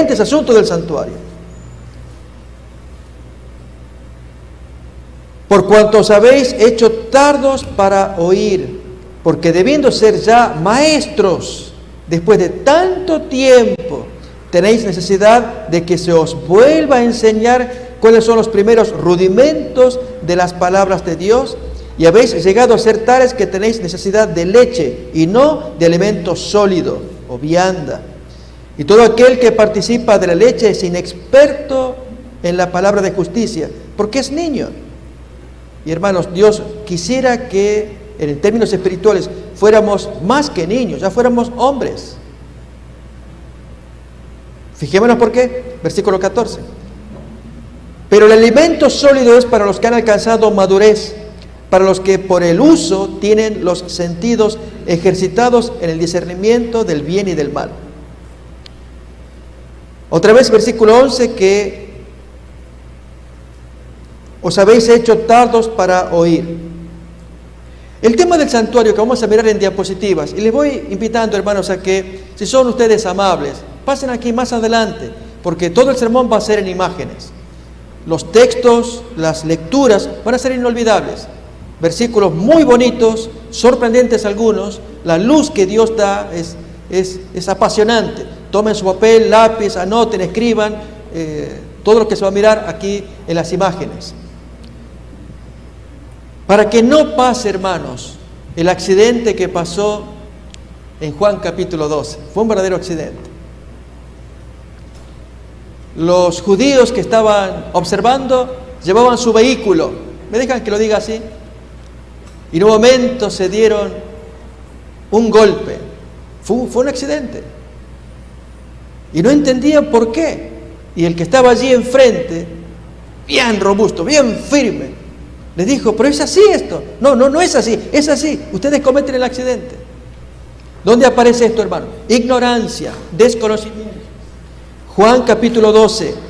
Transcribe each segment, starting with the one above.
diferentes asuntos del santuario. Por cuanto os habéis hecho tardos para oír, porque debiendo ser ya maestros, después de tanto tiempo, tenéis necesidad de que se os vuelva a enseñar cuáles son los primeros rudimentos de las palabras de Dios, y habéis llegado a ser tales que tenéis necesidad de leche y no de alimento sólido o vianda. Y todo aquel que participa de la leche es inexperto en la palabra de justicia, porque es niño. Y hermanos, Dios quisiera que en términos espirituales fuéramos más que niños, ya fuéramos hombres. Fijémonos por qué, versículo 14. Pero el alimento sólido es para los que han alcanzado madurez, para los que por el uso tienen los sentidos ejercitados en el discernimiento del bien y del mal. Otra vez, versículo 11, que os habéis hecho tardos para oír. El tema del santuario que vamos a mirar en diapositivas, y les voy invitando, hermanos, a que, si son ustedes amables, pasen aquí más adelante, porque todo el sermón va a ser en imágenes. Los textos, las lecturas van a ser inolvidables. Versículos muy bonitos, sorprendentes algunos. La luz que Dios da es apasionante. Tomen su papel, lápiz, anoten, escriban todo lo que se va a mirar aquí en las imágenes. Para que no pase, hermanos, el accidente que pasó en Juan capítulo 12. Fue un verdadero accidente. Los judíos que estaban observando llevaban su vehículo. ¿Me dejan que lo diga así? Y en un momento se dieron un golpe. Fue un accidente. Y no entendían por qué. Y el que estaba allí enfrente, bien robusto, bien firme, les dijo, pero es así esto. No es así, es así. Ustedes cometen el accidente. ¿Dónde aparece esto, hermano? Ignorancia, desconocimiento. Juan capítulo 12.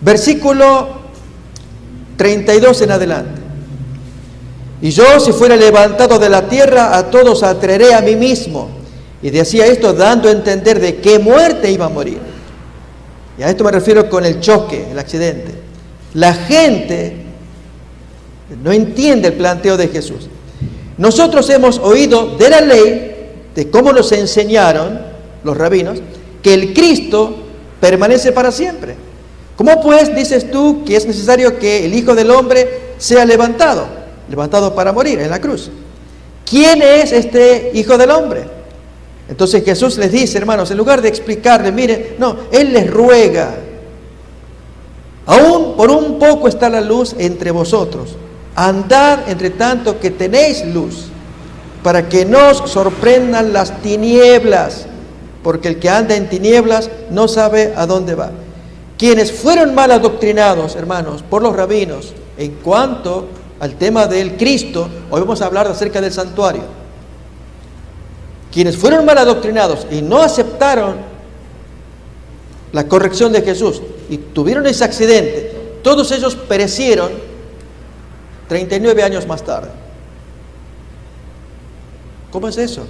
Versículo 32 en adelante. Y yo, si fuera levantado de la tierra, a todos atraeré a mí mismo. Y decía esto dando a entender de qué muerte iba a morir. Y a esto me refiero con el choque, el accidente. La gente no entiende el planteo de Jesús. Nosotros hemos oído de la ley, de cómo nos enseñaron los rabinos, que el Cristo permanece para siempre. ¿Cómo pues dices tú que es necesario que el Hijo del Hombre sea levantado para morir en la cruz? ¿Quién es este Hijo del Hombre? Entonces Jesús les dice, hermanos, en lugar de explicarles, miren, no, Él les ruega, aún por un poco está la luz entre vosotros, andad entre tanto que tenéis luz, para que no os sorprendan las tinieblas, porque el que anda en tinieblas no sabe a dónde va. Quienes fueron mal adoctrinados, hermanos, por los rabinos, en cuanto al tema del Cristo, hoy vamos a hablar acerca del santuario. Quienes fueron mal adoctrinados y no aceptaron la corrección de Jesús y tuvieron ese accidente, todos ellos perecieron 39 años más tarde. ¿Cómo es eso?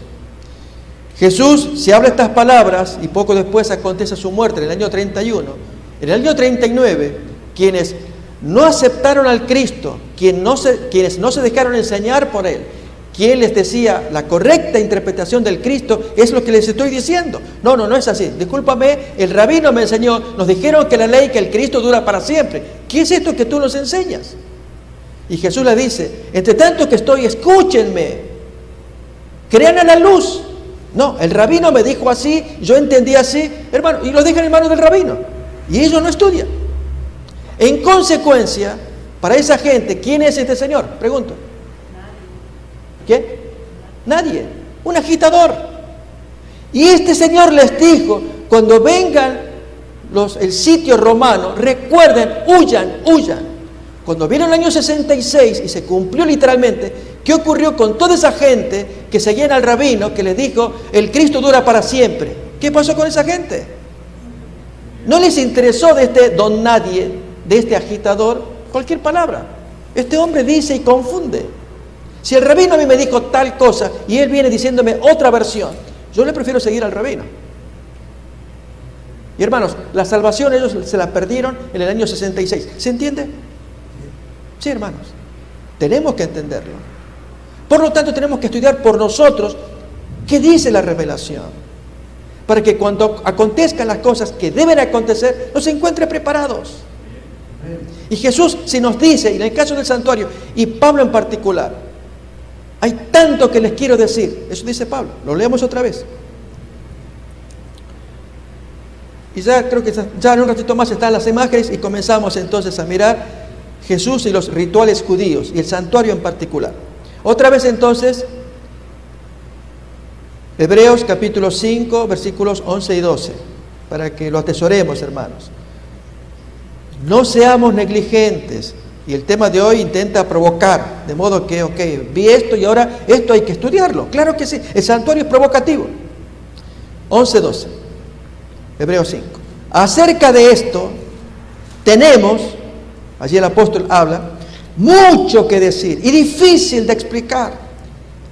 Jesús, si habla estas palabras y poco después acontece su muerte en el año 31, en el año 39, quienes no aceptaron al Cristo, quienes no se dejaron enseñar por Él, quien les decía la correcta interpretación del Cristo, es lo que les estoy diciendo. No es así. Discúlpame, el rabino me enseñó, nos dijeron que la ley, que el Cristo dura para siempre. ¿Qué es esto que tú nos enseñas? Y Jesús le dice, entre tanto que estoy, escúchenme, crean a la luz. No, el rabino me dijo así, yo entendí así, hermano, y lo dejan en manos del rabino. Y ellos no estudian. En consecuencia, para esa gente, ¿quién es este señor? Pregunto. ¿Quién? Nadie. Un agitador. Y este señor les dijo, cuando vengan el sitio romano, recuerden, huyan. Cuando vino el año 66 y se cumplió literalmente, ¿qué ocurrió con toda esa gente que seguían al rabino que les dijo, el Cristo dura para siempre? ¿Qué pasó con esa gente? No les interesó de este don nadie, de este agitador, cualquier palabra. Este hombre dice y confunde. Si el rabino a mí me dijo tal cosa y él viene diciéndome otra versión, yo le prefiero seguir al rabino. Y hermanos, la salvación ellos se la perdieron en el año 66. ¿Se entiende? Sí, hermanos. Tenemos que entenderlo. Por lo tanto, tenemos que estudiar por nosotros qué dice la revelación, para que cuando acontezcan las cosas que deben acontecer, nos encuentre preparados. Y Jesús, si nos dice, y en el caso del santuario, y Pablo en particular, hay tanto que les quiero decir. Eso dice Pablo. Lo leemos otra vez. Y ya creo que ya en un ratito más están las imágenes y comenzamos entonces a mirar Jesús y los rituales judíos y el santuario en particular. Otra vez entonces, Hebreos capítulo 5, versículos 11 y 12, para que lo atesoremos, hermanos. No seamos negligentes. Y el tema de hoy intenta provocar, de modo que, vi esto y ahora esto hay que estudiarlo. Claro que sí, el santuario es provocativo. 11, 12, Hebreos 5. Acerca de esto tenemos, allí el apóstol habla, mucho que decir y difícil de explicar,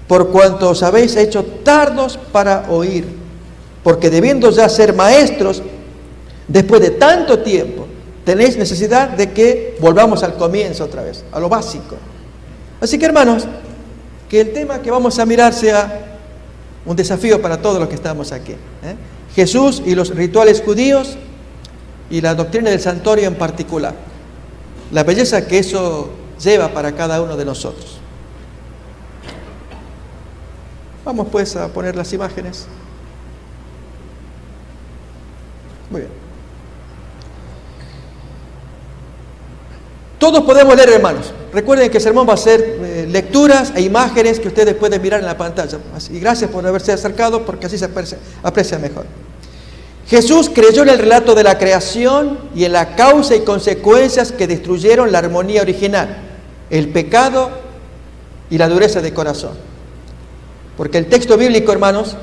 por cuanto os habéis hecho tardos para oír, porque debiendo ya ser maestros, después de tanto tiempo, tenéis necesidad de que volvamos al comienzo otra vez, a lo básico. Así que, hermanos, que el tema que vamos a mirar sea un desafío para todos los que estamos aquí. Jesús y los rituales judíos y la doctrina del santuario en particular. La belleza que eso lleva para cada uno de nosotros. Vamos pues a poner las imágenes. Muy bien. Todos podemos leer, hermanos. Recuerden que el sermón va a ser lecturas e imágenes que ustedes pueden mirar en la pantalla. Y gracias por haberse acercado, porque así se aprecia mejor. Jesús creyó en el relato de la creación y en la causa y consecuencias que destruyeron la armonía original, el pecado y la dureza de corazón. Porque el texto bíblico, hermanos,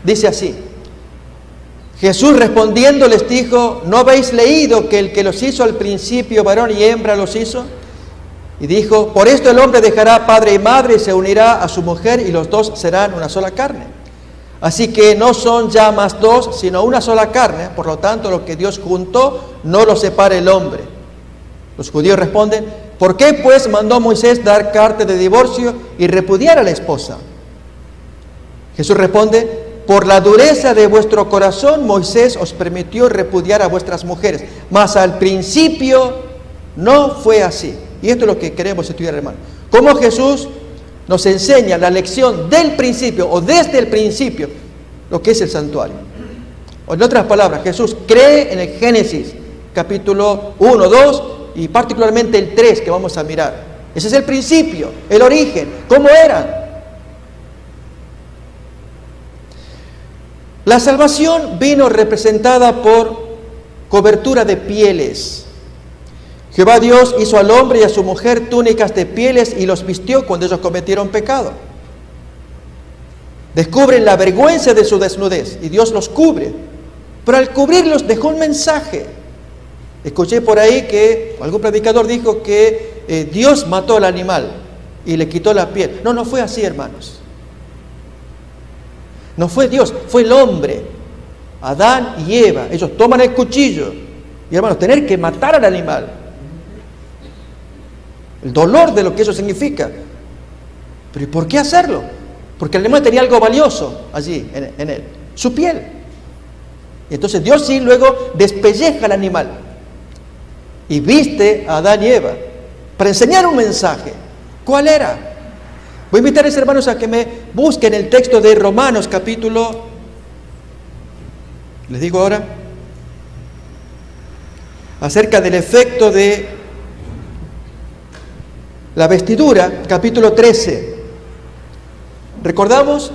dice así: Jesús respondiendo les dijo, ¿no habéis leído que el que los hizo al principio, varón y hembra, los hizo? Y dijo, por esto el hombre dejará padre y madre y se unirá a su mujer y los dos serán una sola carne. Así que no son ya más dos, sino una sola carne. Por lo tanto, lo que Dios juntó, no lo separe el hombre. Los judíos responden, ¿por qué pues mandó Moisés dar carta de divorcio y repudiar a la esposa? Jesús responde, por la dureza de vuestro corazón, Moisés os permitió repudiar a vuestras mujeres, mas al principio no fue así. Y esto es lo que queremos estudiar, hermano. Cómo Jesús nos enseña la lección del principio, o desde el principio, lo que es el santuario. O en otras palabras, Jesús cree en el Génesis, capítulo 1, 2, y particularmente el 3, que vamos a mirar. Ese es el principio, el origen, cómo era. La salvación vino representada por cobertura de pieles. Jehová Dios hizo al hombre y a su mujer túnicas de pieles y los vistió cuando ellos cometieron pecado. Descubren la vergüenza de su desnudez y Dios los cubre. Pero al cubrirlos dejó un mensaje. Escuché por ahí que algún predicador dijo que Dios mató al animal y le quitó la piel. No fue así, hermanos. No fue Dios, fue el hombre, Adán y Eva. Ellos toman el cuchillo y, hermanos, tener que matar al animal. El dolor de lo que eso significa. Pero ¿y por qué hacerlo? Porque el animal tenía algo valioso allí en él, su piel. Y entonces Dios sí luego despelleja al animal y viste a Adán y Eva para enseñar un mensaje. ¿Cuál era? Voy a invitar a los hermanos a que me busquen el texto de Romanos capítulo, les digo ahora, acerca del efecto de la vestidura, capítulo 13. ¿Recordamos?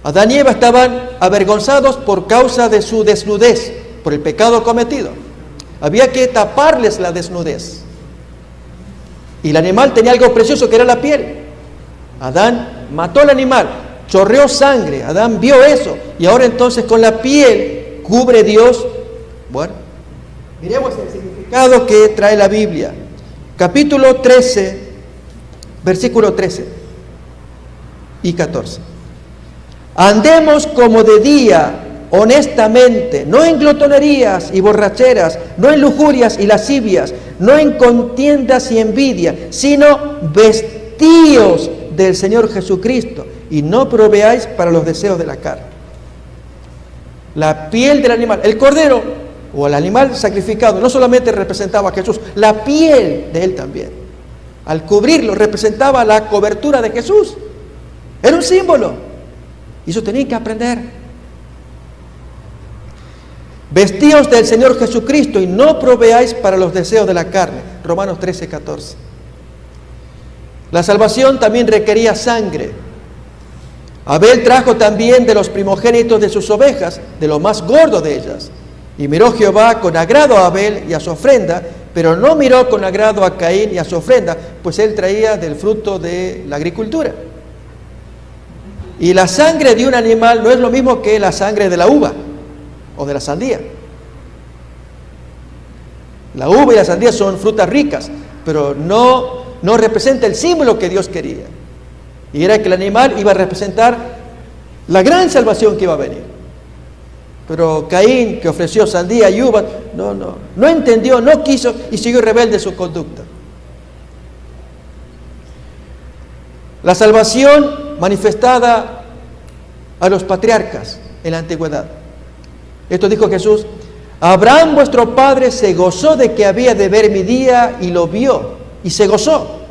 Adán y Eva estaban avergonzados por causa de su desnudez, por el pecado cometido. Había que taparles la desnudez. Y el animal tenía algo precioso que era la piel. Adán mató al animal, chorreó sangre, Adán vio eso, y ahora entonces con la piel cubre Dios. Bueno, miremos el significado que trae la Biblia. capítulo 13, versículo 13 y 14. Andemos como de día, honestamente, no en glotonerías y borracheras, no en lujurias y lascivias, no en contiendas y envidia, sino vestíos del Señor Jesucristo y no proveáis para los deseos de la carne. La piel del animal, el cordero o el animal sacrificado, no solamente representaba a Jesús, la piel de él también. Al cubrirlo representaba la cobertura de Jesús. Era un símbolo. Y eso tenían que aprender. Vestíos del Señor Jesucristo y no proveáis para los deseos de la carne. Romanos 13, 14. La salvación también requería sangre. Abel trajo también de los primogénitos de sus ovejas, de lo más gordo de ellas. Y miró Jehová con agrado a Abel y a su ofrenda, pero no miró con agrado a Caín y a su ofrenda, pues él traía del fruto de la agricultura. Y la sangre de un animal no es lo mismo que la sangre de la uva o de la sandía. La uva y la sandía son frutas ricas, pero no representa el símbolo que Dios quería. Y era que el animal iba a representar la gran salvación que iba a venir. Pero Caín, que ofreció sandía y uvas, no entendió, no quiso y siguió rebelde en su conducta. La salvación manifestada a los patriarcas en la antigüedad. Esto dijo Jesús: Abraham vuestro padre se gozó de que había de ver mi día y lo vio y se gozó.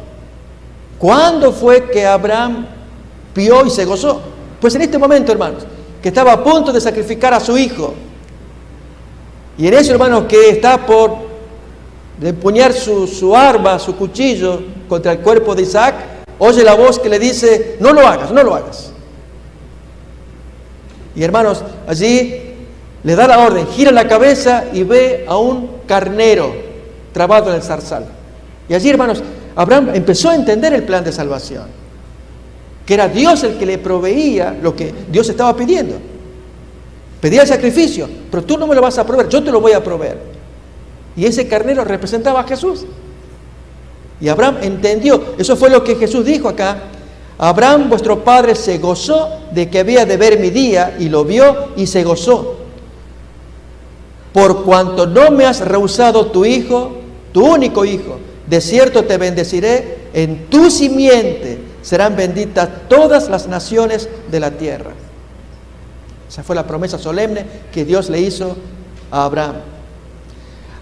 ¿Cuándo fue que Abraham vio y se gozó? Pues en este momento, hermanos, que estaba a punto de sacrificar a su hijo. Y en eso, hermanos, que está por empuñar su arma, su cuchillo contra el cuerpo de Isaac, oye la voz que le dice: no lo hagas, no lo hagas. Y hermanos, allí le da la orden, gira la cabeza y ve a un carnero trabado en el zarzal. Y allí, hermanos, Abraham empezó a entender el plan de salvación, que era Dios el que le proveía lo que Dios estaba pidiendo. Pedía el sacrificio, pero tú no me lo vas a proveer, yo te lo voy a proveer. Y ese carnero representaba a Jesús. Y Abraham entendió, eso fue lo que Jesús dijo acá: Abraham vuestro padre se gozó de que había de ver mi día y lo vio y se gozó. Por cuanto no me has rehusado tu hijo, tu único hijo, de cierto te bendeciré, en tu simiente serán benditas todas las naciones de la tierra. Esa fue la promesa solemne que Dios le hizo a Abraham.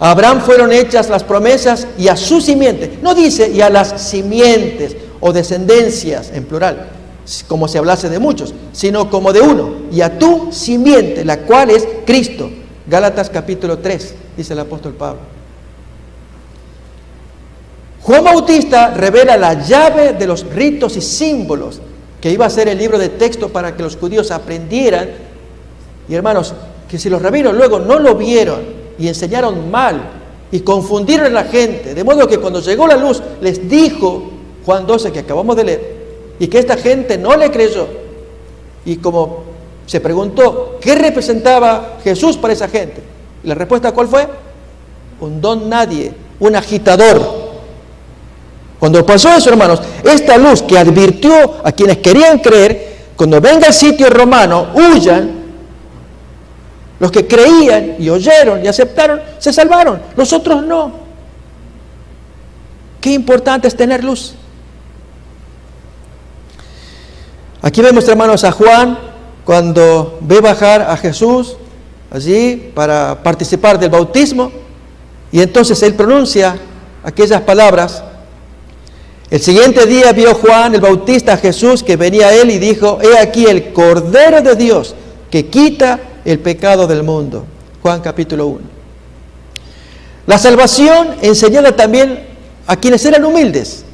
A Abraham fueron hechas las promesas y a su simiente. No dice y a las simientes o descendencias en plural, como si hablase de muchos, sino como de uno. Y a tu simiente, la cual es Cristo. Gálatas capítulo 3, dice el apóstol Pablo. Juan Bautista revela la llave de los ritos y símbolos que iba a ser el libro de texto para que los judíos aprendieran. Y hermanos, que si los rabinos luego no lo vieron y enseñaron mal y confundieron a la gente, de modo que cuando llegó la luz les dijo Juan 12 que acabamos de leer, y que esta gente no le creyó. Y como se preguntó qué representaba Jesús para esa gente, y la respuesta ¿cuál fue? Un don nadie, un agitador. Cuando pasó eso, hermanos, esta luz que advirtió a quienes querían creer, cuando venga el sitio romano, huyan. Los que creían y oyeron y aceptaron, se salvaron. Los otros no. Qué importante es tener luz. Aquí vemos, hermanos, a Juan cuando ve bajar a Jesús allí para participar del bautismo, y entonces él pronuncia aquellas palabras. El siguiente día vio Juan el Bautista a Jesús que venía a él y dijo: he aquí el Cordero de Dios que quita el pecado del mundo. Juan capítulo 1. La salvación enseñada también a quienes eran humildes.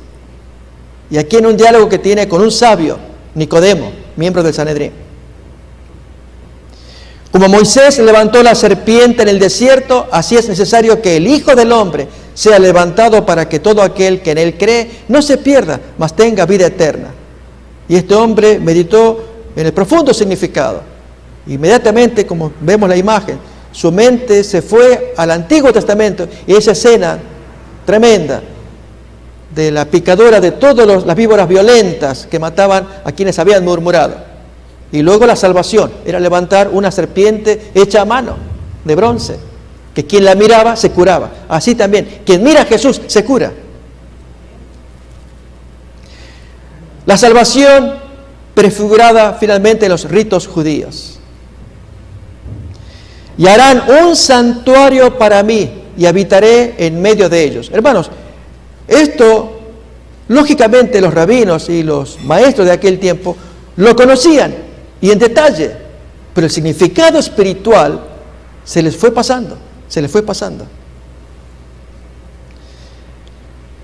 Y aquí en un diálogo que tiene con un sabio, Nicodemo, miembro del Sanedrín. Como Moisés levantó la serpiente en el desierto, así es necesario que el Hijo del Hombre sea levantado para que todo aquel que en él cree no se pierda, mas tenga vida eterna. Y este hombre meditó en el profundo significado. Inmediatamente, como vemos la imagen, su mente se fue al Antiguo Testamento y esa escena tremenda de la picadura de todas las víboras violentas que mataban a quienes habían murmurado. Y luego la salvación era levantar una serpiente hecha a mano, de bronce, que quien la miraba se curaba. Así también, quien mira a Jesús se cura. La salvación prefigurada finalmente en los ritos judíos. Y harán un santuario para mí y habitaré en medio de ellos. Hermanos, esto, lógicamente, los rabinos y los maestros de aquel tiempo lo conocían y en detalle, pero el significado espiritual se les fue pasando.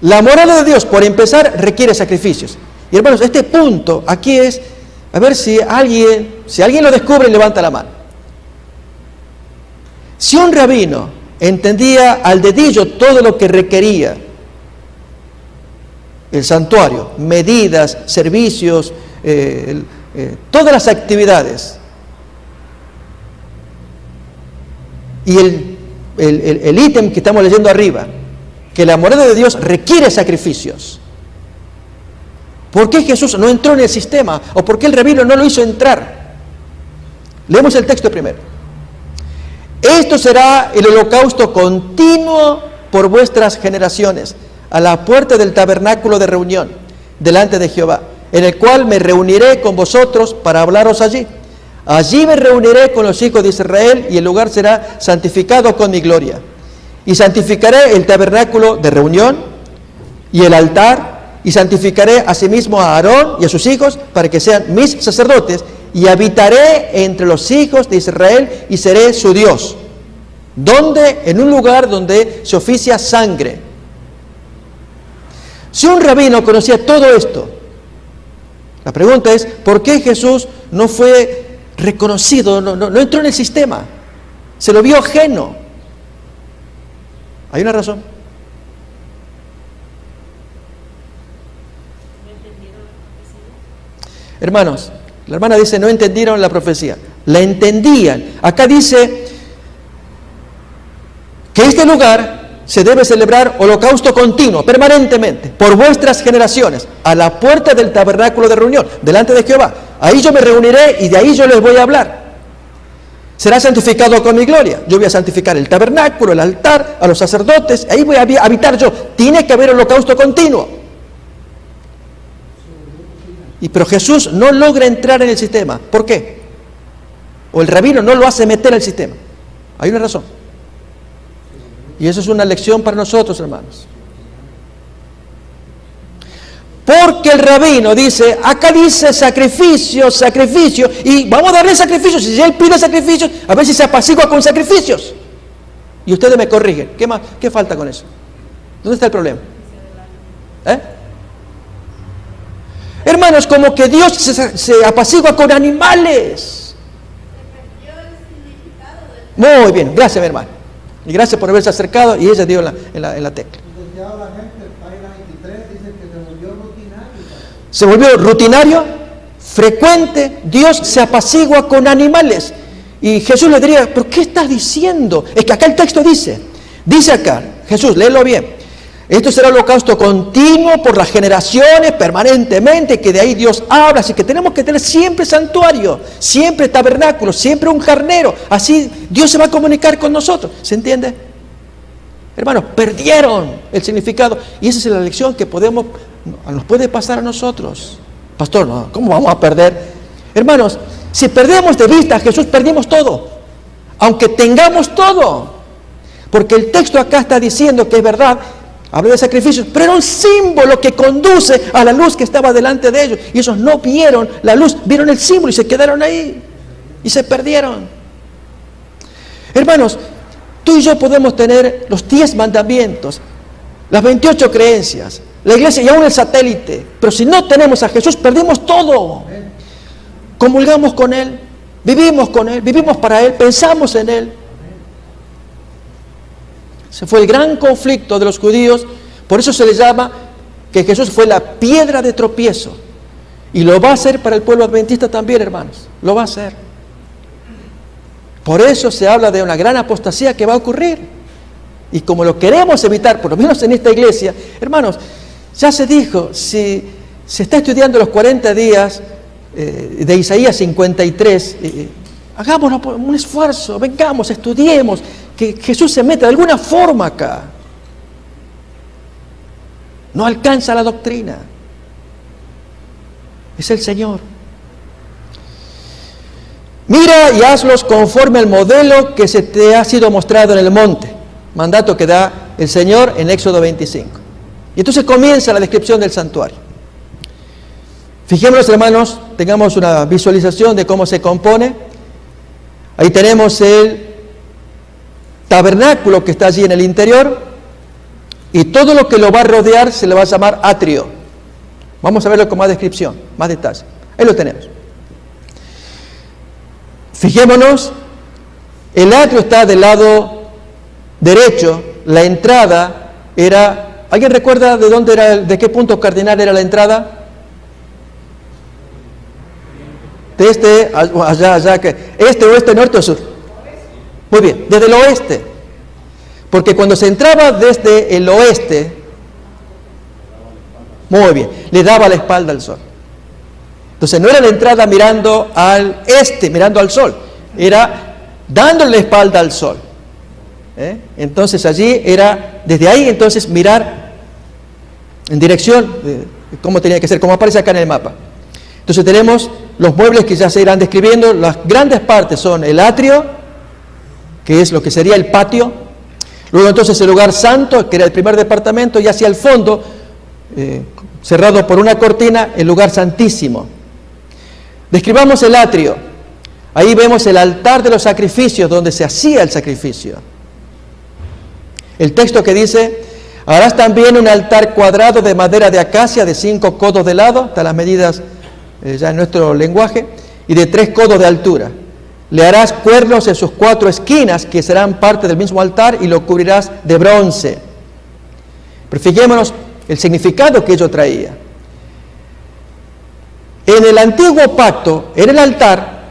La morada de Dios, por empezar, requiere sacrificios. Y hermanos, este punto aquí es, a ver si alguien lo descubre, levanta la mano. Si un rabino entendía al dedillo todo lo que requería el santuario, medidas, servicios, todas las actividades, y el ítem que estamos leyendo arriba, que la morada de Dios requiere sacrificios. ¿Por qué Jesús no entró en el sistema? ¿O por qué el rabino no lo hizo entrar? Leemos el texto primero. Esto será el holocausto continuo por vuestras generaciones, a la puerta del tabernáculo de reunión, delante de Jehová, en el cual me reuniré con vosotros para hablaros allí. Allí me reuniré con los hijos de Israel y el lugar será santificado con mi gloria. Y santificaré el tabernáculo de reunión y el altar, y santificaré asimismo a Aarón y a sus hijos para que sean mis sacerdotes, y habitaré entre los hijos de Israel y seré su Dios. ¿Dónde? En un lugar donde se oficia sangre. Si un rabino conocía todo esto, la pregunta es, ¿por qué Jesús no fue reconocido, no entró en el sistema? Se lo vio ajeno. Hay una razón. Hermanos, la hermana dice, no entendieron la profecía. La entendían. Acá dice que este lugar se debe celebrar holocausto continuo, permanentemente, por vuestras generaciones, a la puerta del tabernáculo de reunión, delante de Jehová. Ahí yo me reuniré y de ahí yo les voy a hablar. Será santificado con mi gloria. Yo voy a santificar el tabernáculo, el altar, a los sacerdotes, ahí voy a habitar yo. Tiene que haber holocausto continuo. Pero Jesús no logra entrar en el sistema. ¿Por qué? O el rabino no lo hace meter al sistema. Hay una razón. Y eso es una lección para nosotros, hermanos. Porque el rabino dice, acá dice sacrificio, y vamos a darle sacrificios. Si él pide sacrificios, a ver si se apacigua con sacrificios. Y ustedes me corrigen. ¿Qué más? ¿Qué falta con eso? ¿Dónde está el problema? Hermanos, como que Dios se apacigua con animales. Muy bien, gracias mi hermano. Y gracias por haberse acercado y ella dio en la tecla. Se volvió rutinario, frecuente. Dios se apacigua con animales. Y Jesús le diría, ¿pero qué estás diciendo? Es que acá el texto dice acá, Jesús, léelo bien. Esto será holocausto continuo por las generaciones, permanentemente, que de ahí Dios habla. Así que tenemos que tener siempre santuario, siempre tabernáculo, siempre un carnero. Así Dios se va a comunicar con nosotros. ¿Se entiende? Hermanos, perdieron el significado. Y esa es la lección que nos puede pasar a nosotros. Pastor, no, ¿cómo vamos a perder? Hermanos, si perdemos de vista a Jesús, perdimos todo. Aunque tengamos todo. Porque el texto acá está diciendo que es verdad. Habla de sacrificios, pero era un símbolo que conduce a la luz que estaba delante de ellos. Y ellos no vieron la luz, vieron el símbolo y se quedaron ahí. Y se perdieron. Hermanos, tú y yo podemos tener los 10 mandamientos, las 28 creencias, la iglesia y aún el satélite. Pero si no tenemos a Jesús, perdimos todo. Comulgamos con Él, vivimos con Él, vivimos para Él, pensamos en Él. Ese fue el gran conflicto de los judíos. Por eso se le llama que Jesús fue la piedra de tropiezo. Y lo va a hacer para el pueblo adventista también, hermanos. Lo va a hacer. Por eso se habla de una gran apostasía que va a ocurrir. Y como lo queremos evitar, por lo menos en esta iglesia, hermanos, Ya se dijo, si se está estudiando los 40 días de Isaías 53, hagámonos un esfuerzo, vengamos, estudiemos, que Jesús se meta de alguna forma acá. No alcanza la doctrina. Es el Señor. Mira y hazlos conforme al modelo que se te ha sido mostrado en el monte. Mandato que da el Señor en Éxodo 25. Y entonces comienza la descripción del santuario. Fijémonos, hermanos, tengamos una visualización de cómo se compone. Ahí tenemos el tabernáculo que está allí en el interior y todo lo que lo va a rodear se le va a llamar atrio. Vamos a verlo con más descripción, más detalle. Ahí lo tenemos. Fijémonos, el atrio está del lado derecho, la entrada era... ¿Alguien recuerda de dónde era, de qué punto cardinal era la entrada? De este, allá, este, oeste, norte o sur. Muy bien, desde el oeste. Porque cuando se entraba desde el oeste, muy bien, le daba la espalda al sol. Entonces no era la entrada mirando al este, mirando al sol, era dándole la espalda al sol. Entonces allí era, desde ahí entonces mirar en dirección, cómo tenía que ser, como aparece acá en el mapa. Entonces tenemos los muebles que ya se irán describiendo. Las grandes partes son el atrio, que es lo que sería el patio. Luego entonces el lugar santo, que era el primer departamento, y hacia el fondo, cerrado por una cortina, el lugar santísimo. Describamos el atrio. Ahí vemos el altar de los sacrificios, donde se hacía el sacrificio. El texto que dice: harás también un altar cuadrado de madera de acacia de 5 codos de lado, están las medidas ya en nuestro lenguaje, y de 3 codos de altura. Le harás cuernos en sus 4 esquinas, que serán parte del mismo altar, y lo cubrirás de bronce. Pero fijémonos el significado que ello traía. En el antiguo pacto, en el altar,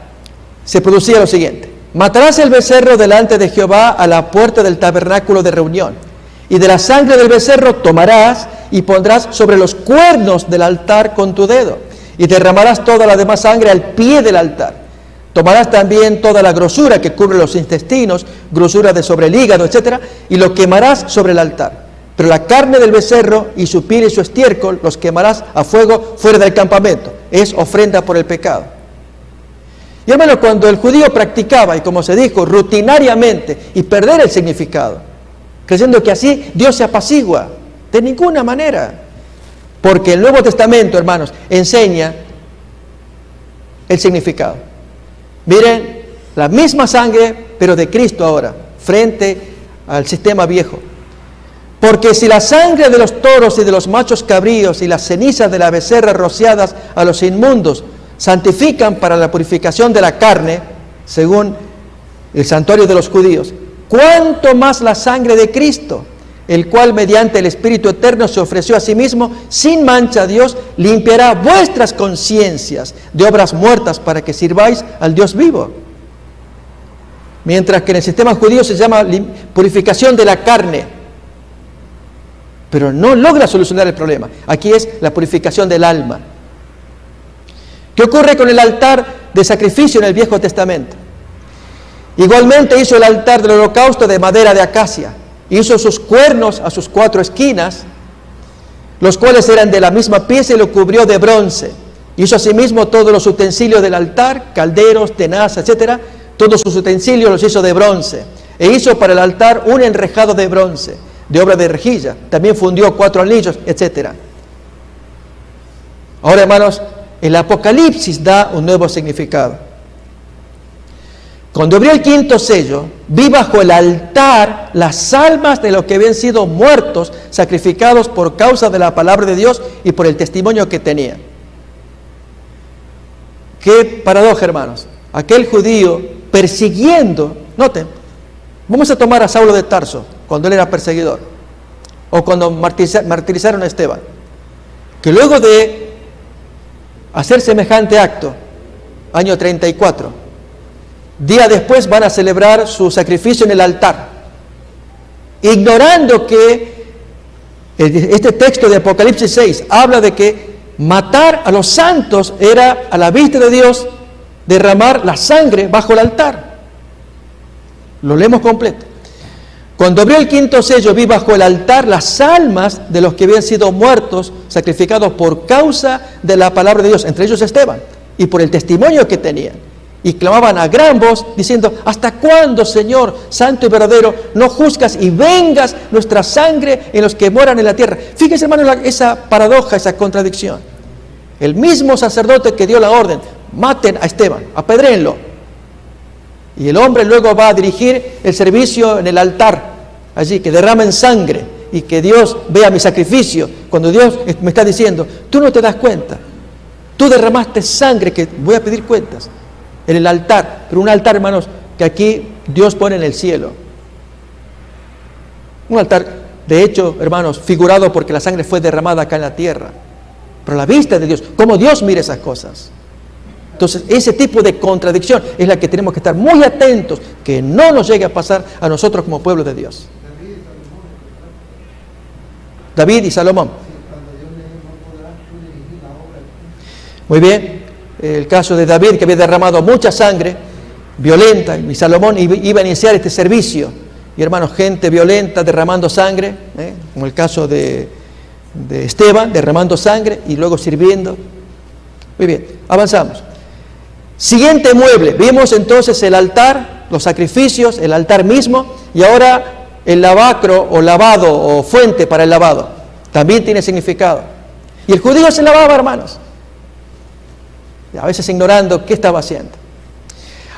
se producía lo siguiente: matarás el becerro delante de Jehová a la puerta del tabernáculo de reunión, y de la sangre del becerro tomarás y pondrás sobre los cuernos del altar con tu dedo, y derramarás toda la demás sangre al pie del altar. Tomarás también toda la grosura que cubre los intestinos, grosura de sobre el hígado, etc., y lo quemarás sobre el altar. Pero la carne del becerro y su piel y su estiércol los quemarás a fuego fuera del campamento. Es ofrenda por el pecado. Y hermano, cuando el judío practicaba, y como se dijo, rutinariamente, y perder el significado, creyendo que así Dios se apacigua, de ninguna manera. Porque el Nuevo Testamento, hermanos, enseña el significado. Miren, la misma sangre, pero de Cristo ahora, frente al sistema viejo. Porque si la sangre de los toros y de los machos cabríos y las cenizas de la becerra rociadas a los inmundos santifican para la purificación de la carne, según el santuario de los judíos, ¿cuánto más la sangre de Cristo, el cual mediante el Espíritu Eterno se ofreció a sí mismo sin mancha a Dios, limpiará vuestras conciencias de obras muertas para que sirváis al Dios vivo? Mientras que en el sistema judío se llama purificación de la carne, pero no logra solucionar el problema. Aquí es la purificación del alma. ¿Qué ocurre con el altar de sacrificio en el Viejo Testamento? Igualmente hizo el altar del holocausto de madera de acacia. Hizo sus cuernos a sus 4 esquinas, los cuales eran de la misma pieza, y lo cubrió de bronce. Hizo asimismo todos los utensilios del altar, calderos, tenazas, etc. Todos sus utensilios los hizo de bronce. E hizo para el altar un enrejado de bronce, de obra de rejilla. También fundió 4 anillos, etc. Ahora, hermanos, el Apocalipsis da un nuevo significado. Cuando abrió el 5º sello, vi bajo el altar las almas de los que habían sido muertos, sacrificados por causa de la palabra de Dios y por el testimonio que tenían. Qué paradoja, hermanos. Aquel judío persiguiendo, noten, vamos a tomar a Saulo de Tarso, cuando él era perseguidor, o cuando martirizaron a Esteban, que luego de hacer semejante acto, año 34, día después van a celebrar su sacrificio en el altar, ignorando que Este texto de Apocalipsis 6 habla de que matar a los santos era, a la vista de Dios, derramar la sangre bajo el altar. Lo leemos completo. Cuando abrió el quinto sello, vi bajo el altar las almas de los que habían sido muertos, sacrificados por causa de la palabra de Dios, entre ellos Esteban, y por el testimonio que tenían. Y clamaban a gran voz, diciendo: ¿hasta cuándo, Señor, santo y verdadero, no juzgas y vengas nuestra sangre en los que moran en la tierra? Fíjense, hermano, esa paradoja, esa contradicción. El mismo sacerdote que dio la orden: maten a Esteban, apedréenlo. Y el hombre luego va a dirigir el servicio en el altar, allí, que derramen sangre y que Dios vea mi sacrificio. Cuando Dios me está diciendo: tú no te das cuenta, tú derramaste sangre que voy a pedir cuentas en el altar, pero un altar, hermanos, que aquí Dios pone en el cielo. Un altar, de hecho, hermanos, figurado porque la sangre fue derramada acá en la tierra. Pero a la vista de Dios, cómo Dios mira esas cosas. Entonces, ese tipo de contradicción es la que tenemos que estar muy atentos, que no nos llegue a pasar a nosotros como pueblo de Dios. David y Salomón. Muy bien. El caso de David, que había derramado mucha sangre violenta, y Salomón iba a iniciar este servicio. Y hermanos, gente violenta derramando sangre, como el caso de Esteban, derramando sangre y luego sirviendo. Muy bien, avanzamos. Siguiente mueble, vimos entonces el altar, los sacrificios, el altar mismo, y ahora el lavacro o lavado o fuente para el lavado. También tiene significado. Y el judío se lavaba, hermanos, a veces ignorando qué estaba haciendo.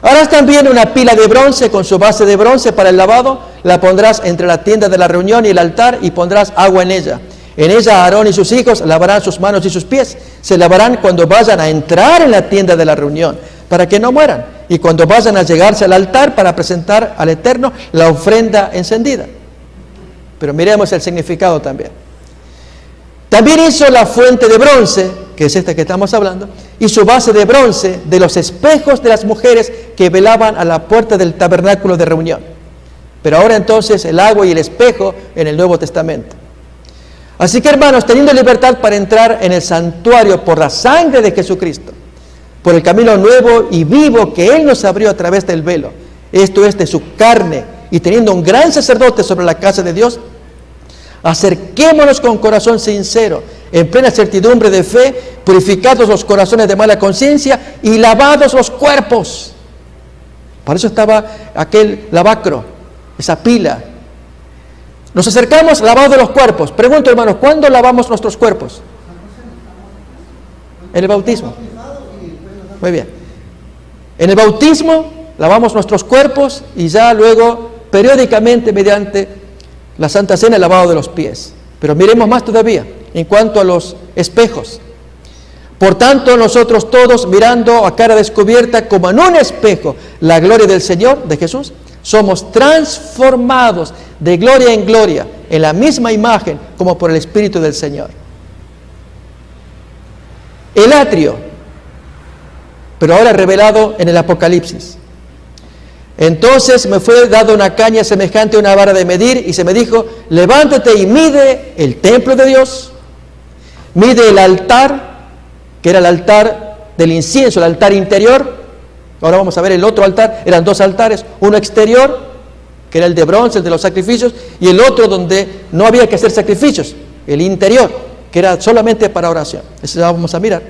Ahora también una pila de bronce con su base de bronce para el lavado, la pondrás entre la tienda de la reunión y el altar y pondrás agua en ella. En ella Aarón y sus hijos lavarán sus manos y sus pies. Se lavarán cuando vayan a entrar en la tienda de la reunión, para que no mueran. Y cuando vayan a llegarse al altar para presentar al Eterno la ofrenda encendida. Pero miremos el significado también. También hizo la fuente de bronce, que es esta que estamos hablando, y su base de bronce de los espejos de las mujeres que velaban a la puerta del tabernáculo de reunión. Pero ahora entonces el agua y el espejo en el Nuevo Testamento. Así que, hermanos, teniendo libertad para entrar en el santuario por la sangre de Jesucristo, por el camino nuevo y vivo que Él nos abrió a través del velo, esto es de su carne, y teniendo un gran sacerdote sobre la casa de Dios, acerquémonos con corazón sincero, en plena certidumbre de fe, purificados los corazones de mala conciencia y lavados los cuerpos. Para eso estaba aquel lavacro, esa pila. Nos acercamos lavados de los cuerpos. Pregunto, hermanos, ¿cuándo lavamos nuestros cuerpos? En el bautismo. Muy bien. En el bautismo lavamos nuestros cuerpos y ya luego periódicamente mediante la Santa Cena el lavado de los pies. Pero miremos más todavía en cuanto a los espejos. Por tanto, nosotros todos, mirando a cara descubierta como en un espejo la gloria del Señor, de Jesús, somos transformados de gloria en gloria en la misma imagen como por el Espíritu del Señor. El atrio, pero ahora revelado en el Apocalipsis. Entonces me fue dada una caña semejante a una vara de medir y se me dijo: levántate y mide el templo de Dios, mide el altar, que era el altar del incienso, el altar interior. Ahora vamos a ver el otro altar. Eran dos altares, uno exterior, que era el de bronce, el de los sacrificios, y el otro donde no había que hacer sacrificios, el interior, que era solamente para oración. Eso ya vamos a mirar.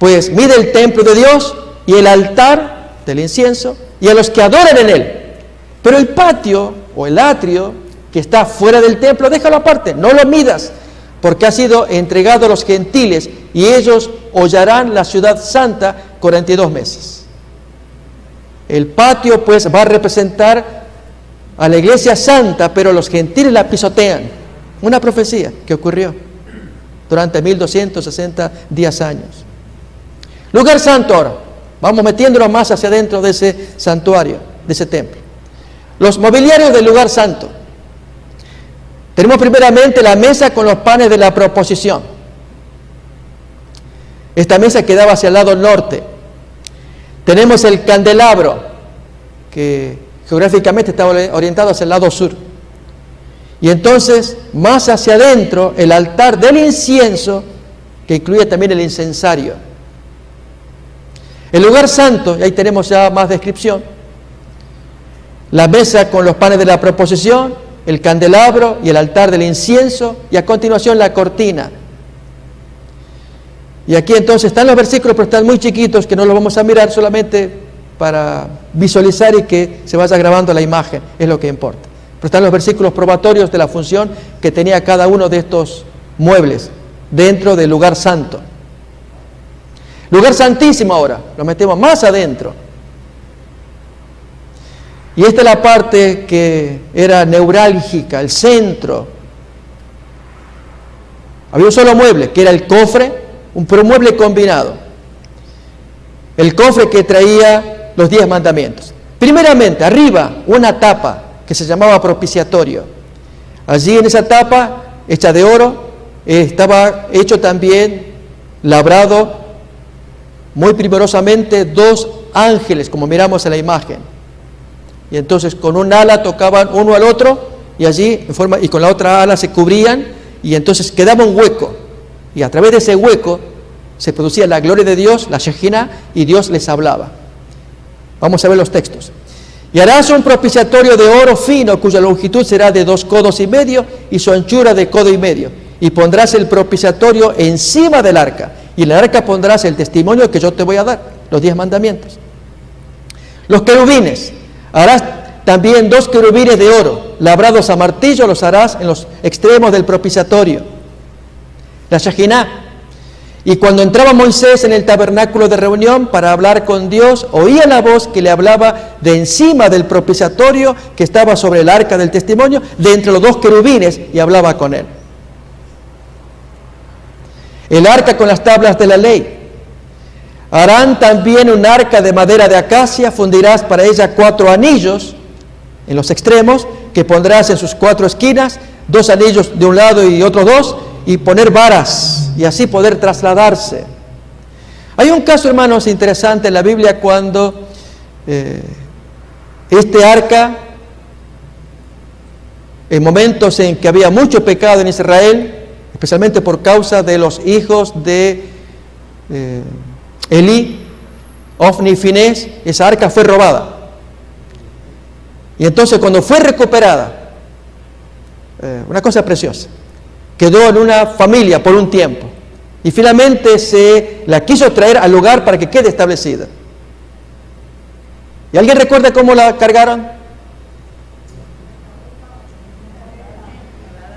Pues mide el templo de Dios y el altar del incienso y a los que adoran en él. Pero el patio o el atrio que está fuera del templo, déjalo aparte, no lo midas, porque ha sido entregado a los gentiles y ellos hollarán la ciudad santa 42 meses. El patio pues va a representar a la iglesia santa, pero los gentiles la pisotean. Una profecía que ocurrió durante 1260 años. Lugar santo ahora. Vamos metiéndonos más hacia adentro de ese santuario, de ese templo. Los mobiliarios del lugar santo. Tenemos primeramente la mesa con los panes de la proposición. Esta mesa quedaba hacia el lado norte. Tenemos el candelabro, que geográficamente estaba orientado hacia el lado sur. Y entonces, más hacia adentro, el altar del incienso, que incluye también el incensario. El lugar santo, y ahí tenemos ya más descripción. La mesa con los panes de la proposición, el candelabro y el altar del incienso, y a continuación la cortina. Y aquí entonces están los versículos, pero están muy chiquitos, que no los vamos a mirar, solamente para visualizar y que se vaya grabando la imagen, es lo que importa. Pero están los versículos probatorios de la función que tenía cada uno de estos muebles dentro del lugar santo. Lugar santísimo ahora, lo metemos más adentro. Y esta es la parte que era neurálgica, el centro. Había un solo mueble, que era el cofre, un mueble combinado. El cofre que traía los 10 mandamientos. Primeramente, arriba, una tapa que se llamaba propiciatorio. Allí en esa tapa, hecha de oro, estaba hecho también, labrado muy primorosamente, 2 ángeles, como miramos en la imagen. Y entonces con un ala tocaban uno al otro, y allí, y con la otra ala se cubrían, y entonces quedaba un hueco. Y a través de ese hueco se producía la gloria de Dios, la Shejina, y Dios les hablaba. Vamos a ver los textos. Y harás un propiciatorio de oro fino, cuya longitud será de 2 codos y medio, y su anchura de codo y medio. Y pondrás el propiciatorio encima del arca, y en el arca pondrás el testimonio que yo te voy a dar, los 10 mandamientos. Los querubines, harás también 2 querubines de oro, labrados a martillo, los harás en los extremos del propiciatorio. La Shejina. Y cuando entraba Moisés en el tabernáculo de reunión para hablar con Dios, oía la voz que le hablaba de encima del propiciatorio que estaba sobre el arca del testimonio, de entre los 2 querubines, y hablaba con él. El arca con las tablas de la ley. Harán también un arca de madera de acacia, fundirás para ella 4 anillos en los extremos, que pondrás en sus 4 esquinas, 2 anillos de un lado y otros 2, y poner varas, y así poder trasladarse. Hay un caso, hermanos, interesante en la Biblia cuando este arca, en momentos en que había mucho pecado en Israel, especialmente por causa de los hijos de Elí, Ofni y Finés, esa arca fue robada. Y entonces cuando fue recuperada, una cosa preciosa, quedó en una familia por un tiempo y finalmente se la quiso traer al lugar para que quede establecida. ¿Y alguien recuerda cómo la cargaron?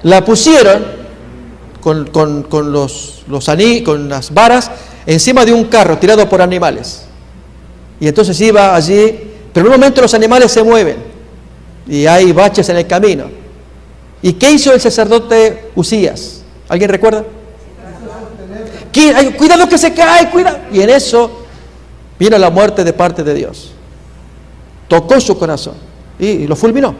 La pusieron con las varas encima de un carro tirado por animales. Y entonces iba allí, pero en un momento los animales se mueven y hay baches en el camino. ¿Y qué hizo el sacerdote Usías? ¿Alguien recuerda? Cuidado que se cae, cuidado. Y en eso vino la muerte de parte de Dios. Tocó su corazón y lo fulminó.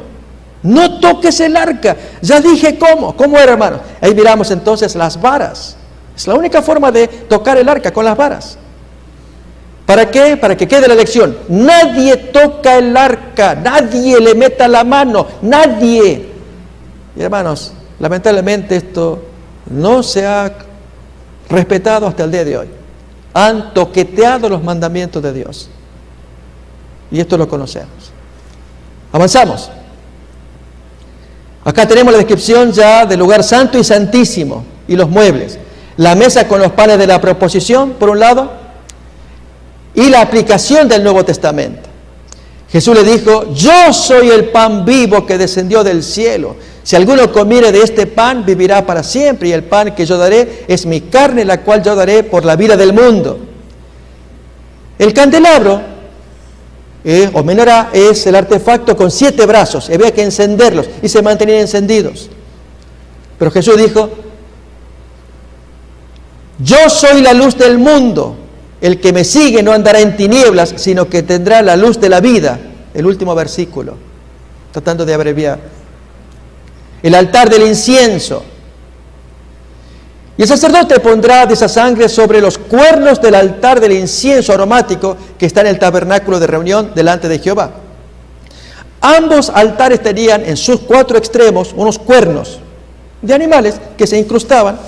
No toques el arca. Ya dije cómo. ¿Cómo era, hermano? Ahí miramos entonces las varas. Es la única forma de tocar el arca, con las varas. ¿Para qué? Para que quede la lección. Nadie toca el arca. Nadie le meta la mano. Nadie. Y hermanos, lamentablemente esto no se ha respetado hasta el día de hoy. Han toqueteado los mandamientos de Dios. Y esto lo conocemos. Avanzamos. Acá tenemos la descripción ya del lugar santo y santísimo y los muebles. La mesa con los panes de la proposición, por un lado, y la aplicación del Nuevo Testamento. Jesús le dijo: yo soy el pan vivo que descendió del cielo. Si alguno comiere de este pan, vivirá para siempre, y el pan que yo daré es mi carne, la cual yo daré por la vida del mundo. El candelabro, o menorá, es el artefacto con 7 brazos, y había que encenderlos, y se mantenían encendidos. Pero Jesús dijo: yo soy la luz del mundo. El que me sigue no andará en tinieblas, sino que tendrá la luz de la vida. El último versículo, tratando de abreviar. El altar del incienso. Y el sacerdote pondrá de esa sangre sobre los cuernos del altar del incienso aromático que está en el tabernáculo de reunión delante de Jehová. Ambos altares tenían en sus 4 extremos unos cuernos de animales que se incrustaban,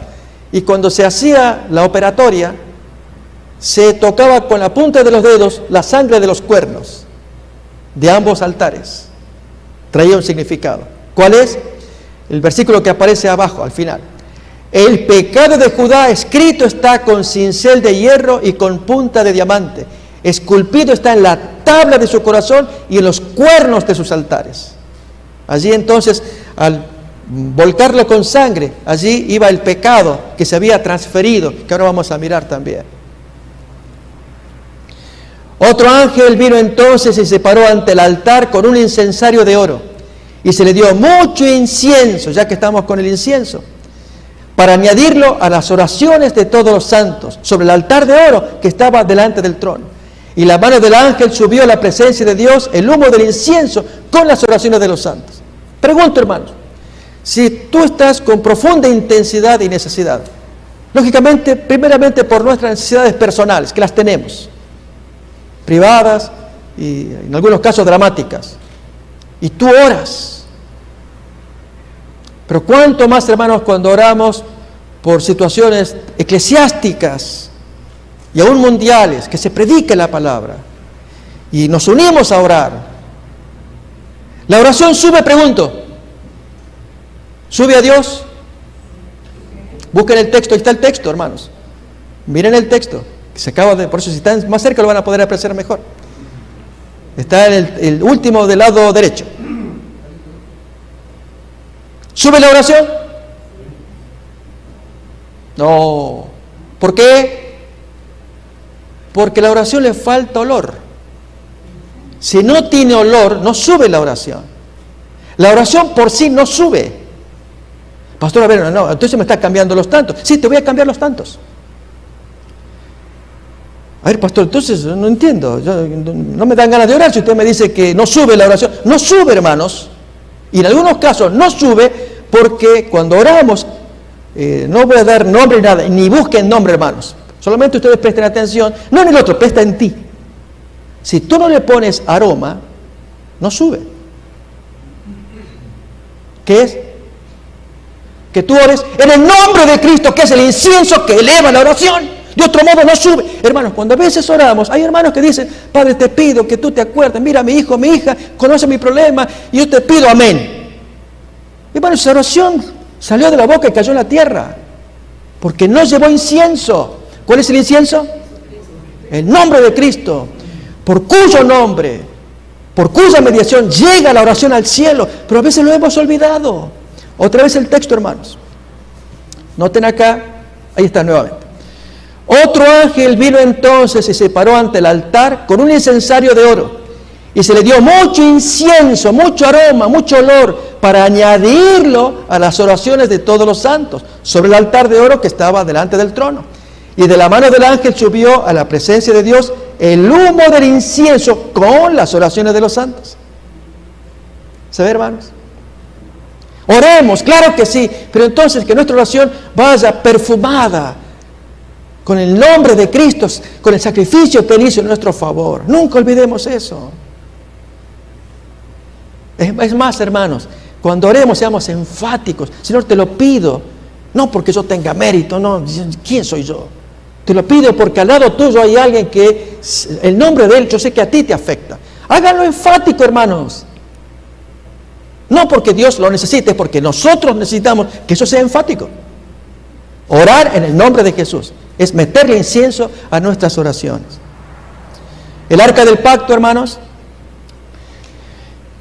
y cuando se hacía la operatoria, se tocaba con la punta de los dedos la sangre de los cuernos de ambos altares. Traía un significado. ¿Cuál es? El versículo que aparece abajo, al final. El pecado de Judá escrito está con cincel de hierro y con punta de diamante. Esculpido está en la tabla de su corazón y en los cuernos de sus altares. Allí entonces, al volcarlo con sangre, allí iba el pecado que se había transferido, que ahora vamos a mirar también. Otro ángel vino entonces y se paró ante el altar con un incensario de oro, y se le dio mucho incienso, ya que estamos con el incienso, para añadirlo a las oraciones de todos los santos, sobre el altar de oro que estaba delante del trono. Y la mano del ángel subió a la presencia de Dios, el humo del incienso, con las oraciones de los santos. Pregunto, hermanos, si tú estás con profunda intensidad y necesidad, lógicamente, primeramente por nuestras necesidades personales, que las tenemos, privadas y en algunos casos dramáticas, y tú oras, pero cuánto más, hermanos, cuando oramos por situaciones eclesiásticas y aún mundiales, que se predique la palabra y nos unimos a orar. La oración sube, pregunto, ¿sube a Dios? Busquen el texto, ahí está el texto, hermanos. Miren el texto, que se acaba de, por eso si están más cerca lo van a poder apreciar mejor. Está en el último del lado derecho. ¿Sube la oración? No. ¿Por qué? Porque la oración le falta olor. Si no tiene olor, no sube la oración. La oración por sí no sube. Pastor, a ver, no, entonces me está cambiando los tantos. Sí, te voy a cambiar los tantos. A ver, pastor, entonces no entiendo. No me dan ganas de orar si usted me dice que no sube la oración. No sube, hermanos. Y en algunos casos no sube porque cuando oramos, no voy a dar nombre ni nada, ni busquen nombre, hermanos. Solamente ustedes presten atención, no en el otro, presta en ti. Si tú no le pones aroma, no sube. ¿Qué es? Que tú ores en el nombre de Cristo, que es el incienso que eleva la oración. De otro modo no sube. Hermanos, cuando a veces oramos, hay hermanos que dicen, Padre, te pido que tú te acuerdes, mira, mi hijo, mi hija, conoce mi problema, y yo te pido amén. Hermanos, esa oración salió de la boca y cayó en la tierra, porque no llevó incienso. ¿Cuál es el incienso? El nombre de Cristo, por cuyo nombre, por cuya mediación llega la oración al cielo, pero a veces lo hemos olvidado. Otra vez el texto, hermanos. Noten acá, ahí está nuevamente. Otro ángel vino entonces y se paró ante el altar con un incensario de oro, y se le dio mucho incienso, mucho aroma, mucho olor, para añadirlo a las oraciones de todos los santos, sobre el altar de oro que estaba delante del trono. Y de la mano del ángel subió a la presencia de Dios el humo del incienso con las oraciones de los santos. ¿Se ve, hermanos? Oremos, claro que sí, pero entonces que nuestra oración vaya perfumada con el nombre de Cristo, con el sacrificio que Él hizo en nuestro favor. Nunca olvidemos eso. Es más, hermanos, cuando oremos seamos enfáticos. Señor, te lo pido, no porque yo tenga mérito, no, ¿quién soy yo? Te lo pido porque al lado tuyo hay alguien que el nombre de Él, yo sé que a ti te afecta. Háganlo enfático, hermanos. No porque Dios lo necesite, porque nosotros necesitamos que eso sea enfático. Orar en el nombre de Jesús es meterle incienso a nuestras oraciones. El arca del pacto, hermanos.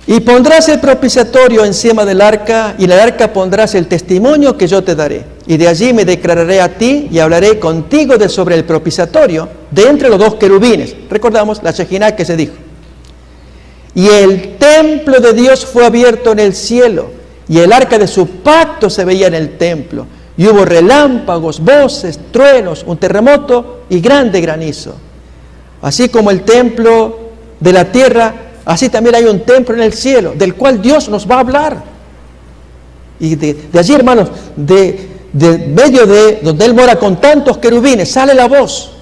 Y pondrás el propiciatorio encima del arca, y en el arca pondrás el testimonio que yo te daré. Y de allí me declararé a ti y hablaré contigo de sobre el propiciatorio, de entre los 2 querubines. Recordamos la Shejinah que se dijo. Y el templo de Dios fue abierto en el cielo, y el arca de su pacto se veía en el templo. Y hubo relámpagos, voces, truenos, un terremoto y grande granizo. Así como el templo de la tierra, así también hay un templo en el cielo, del cual Dios nos va a hablar. Y de allí, hermanos, de medio de donde Él mora con tantos querubines, sale la voz.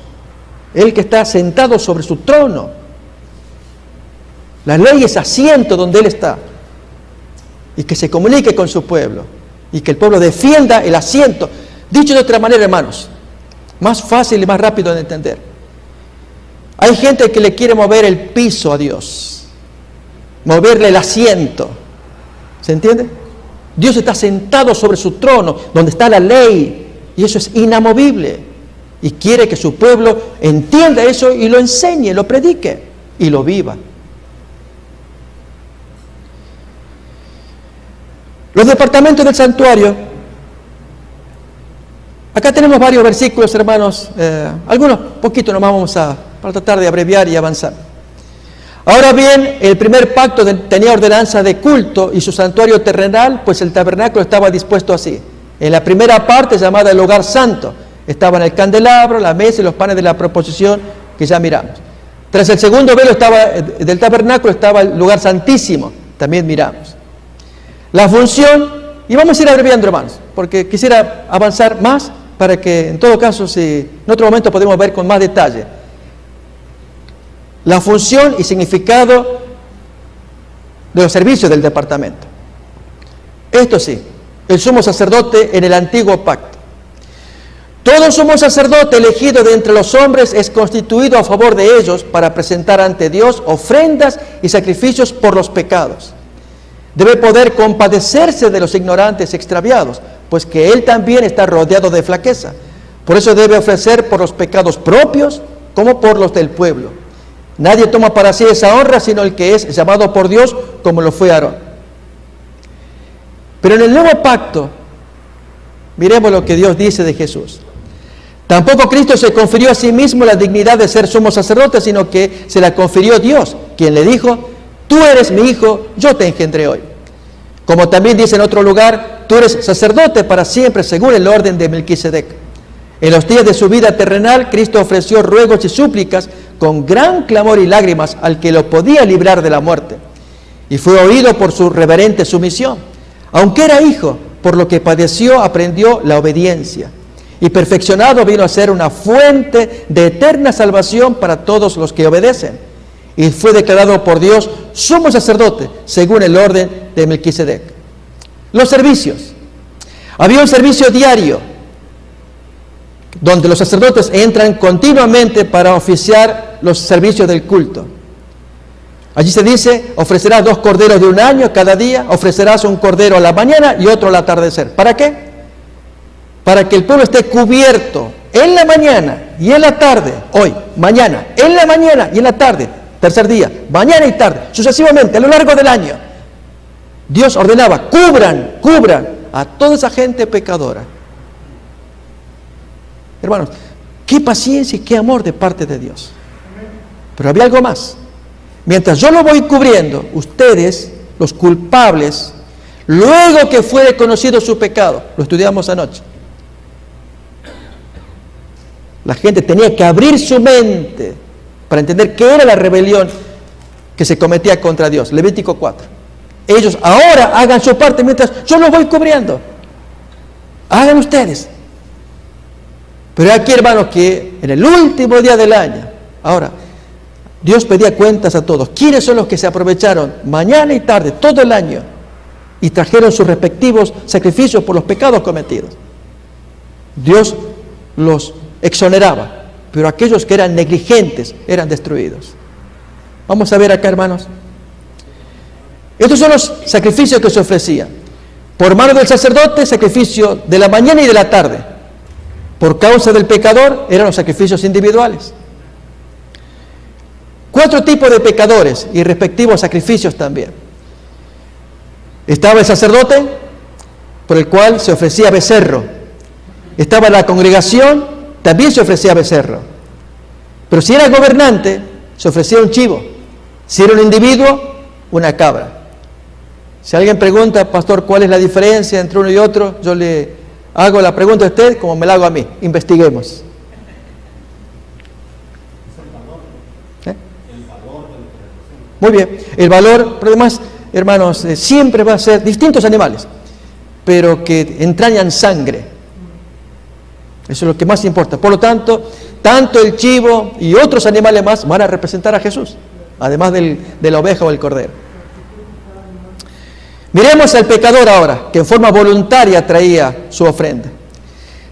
Él que está sentado sobre su trono. La ley es asiento donde Él está. Y que se comunique con su pueblo. Y que el pueblo defienda el asiento. Dicho de otra manera, hermanos, más fácil y más rápido de entender. Hay gente que le quiere mover el piso a Dios. Moverle el asiento. ¿Se entiende? Dios está sentado sobre su trono, donde está la ley. Y eso es inamovible. Y quiere que su pueblo entienda eso y lo enseñe, lo predique y lo viva. Los departamentos del santuario. Acá tenemos varios versículos, hermanos. Algunos poquitos nomás vamos para tratar de abreviar y avanzar. Ahora bien, el primer pacto tenía ordenanza de culto y su santuario terrenal, pues el tabernáculo estaba dispuesto así. En la primera parte, llamada el lugar santo, estaban el candelabro, la mesa y los panes de la proposición que ya miramos. Tras el segundo velo del tabernáculo estaba el lugar santísimo, también miramos. La función, y vamos a ir abreviando, hermanos, porque quisiera avanzar más para que en todo caso, si en otro momento podemos ver con más detalle. La función y significado de los servicios del departamento. Esto sí, el sumo sacerdote en el antiguo pacto. Todo sumo sacerdote elegido de entre los hombres es constituido a favor de ellos para presentar ante Dios ofrendas y sacrificios por los pecados. Debe poder compadecerse de los ignorantes extraviados, pues que él también está rodeado de flaqueza. Por eso debe ofrecer por los pecados propios como por los del pueblo. Nadie toma para sí esa honra sino el que es llamado por Dios, como lo fue Aarón. Pero en el nuevo pacto, miremos lo que Dios dice de Jesús. Tampoco Cristo se confirió a sí mismo la dignidad de ser sumo sacerdote, sino que se la confirió Dios, quien le dijo: tú eres mi hijo, yo te engendré hoy. Como también dice en otro lugar: tú eres sacerdote para siempre, según el orden de Melquisedec. En los días de su vida terrenal, Cristo ofreció ruegos y súplicas con gran clamor y lágrimas al que lo podía librar de la muerte. Y fue oído por su reverente sumisión. Aunque era hijo, por lo que padeció, aprendió la obediencia. Y perfeccionado vino a ser una fuente de eterna salvación para todos los que obedecen. Y fue declarado por Dios sumo sacerdote, según el orden de Melquisedec. Los servicios. Había un servicio diario, donde los sacerdotes entran continuamente para oficiar los servicios del culto. Allí se dice: ofrecerás 2 corderos de un año cada día, ofrecerás un cordero a la mañana y otro al atardecer. ¿Para qué? Para que el pueblo esté cubierto en la mañana y en la tarde, hoy, mañana, en la mañana y en la tarde, tercer día, mañana y tarde, sucesivamente, a lo largo del año. Dios ordenaba: cubran a toda esa gente pecadora. Hermanos, qué paciencia y qué amor de parte de Dios. Pero había algo más. Mientras yo lo voy cubriendo, ustedes, los culpables, luego que fue reconocido su pecado, lo estudiamos anoche, la gente tenía que abrir su mente para entender qué era la rebelión que se cometía contra Dios. Levítico 4. Ellos ahora hagan su parte mientras yo lo voy cubriendo. Hagan ustedes. Pero aquí, hermanos, que en el último día del año, ahora, Dios pedía cuentas a todos. ¿Quiénes son los que se aprovecharon mañana y tarde, todo el año, y trajeron sus respectivos sacrificios por los pecados cometidos? Dios los exoneraba, pero aquellos que eran negligentes eran destruidos. Vamos a ver acá, hermanos. Estos son los sacrificios que se ofrecían. Por mano del sacerdote, sacrificio de la mañana y de la tarde. Por causa del pecador, eran los sacrificios individuales. 4 tipos de pecadores y respectivos sacrificios también. Estaba el sacerdote, por el cual se ofrecía becerro. Estaba la congregación, también se ofrecía becerro. Pero si era gobernante, se ofrecía un chivo. Si era un individuo, una cabra. Si alguien pregunta: pastor, ¿cuál es la diferencia entre uno y otro? Yo le hago la pregunta a usted como me la hago a mí. Investiguemos. Muy bien. El valor, pero además, hermanos, siempre va a ser distintos animales, pero que entrañan sangre. Eso es lo que más importa. Por lo tanto, tanto el chivo y otros animales más van a representar a Jesús. además de la oveja o el cordero. Miremos al pecador ahora, que en forma voluntaria traía su ofrenda.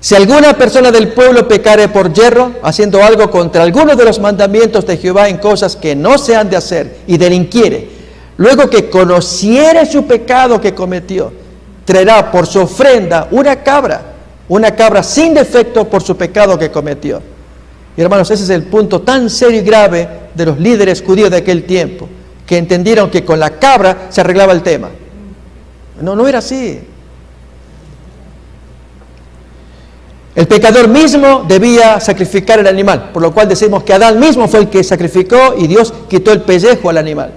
Si alguna persona del pueblo pecare por yerro, haciendo algo contra alguno de los mandamientos de Jehová en cosas que no se han de hacer, y delinquiere, luego que conociere su pecado que cometió, traerá por su ofrenda una cabra sin defecto por su pecado que cometió. Y hermanos, ese es el punto tan serio y grave de los líderes judíos de aquel tiempo, que entendieron que con la cabra se arreglaba el tema. No era así. El pecador mismo debía sacrificar el animal, por lo cual decimos que Adán mismo fue el que sacrificó y Dios quitó el pellejo al animal.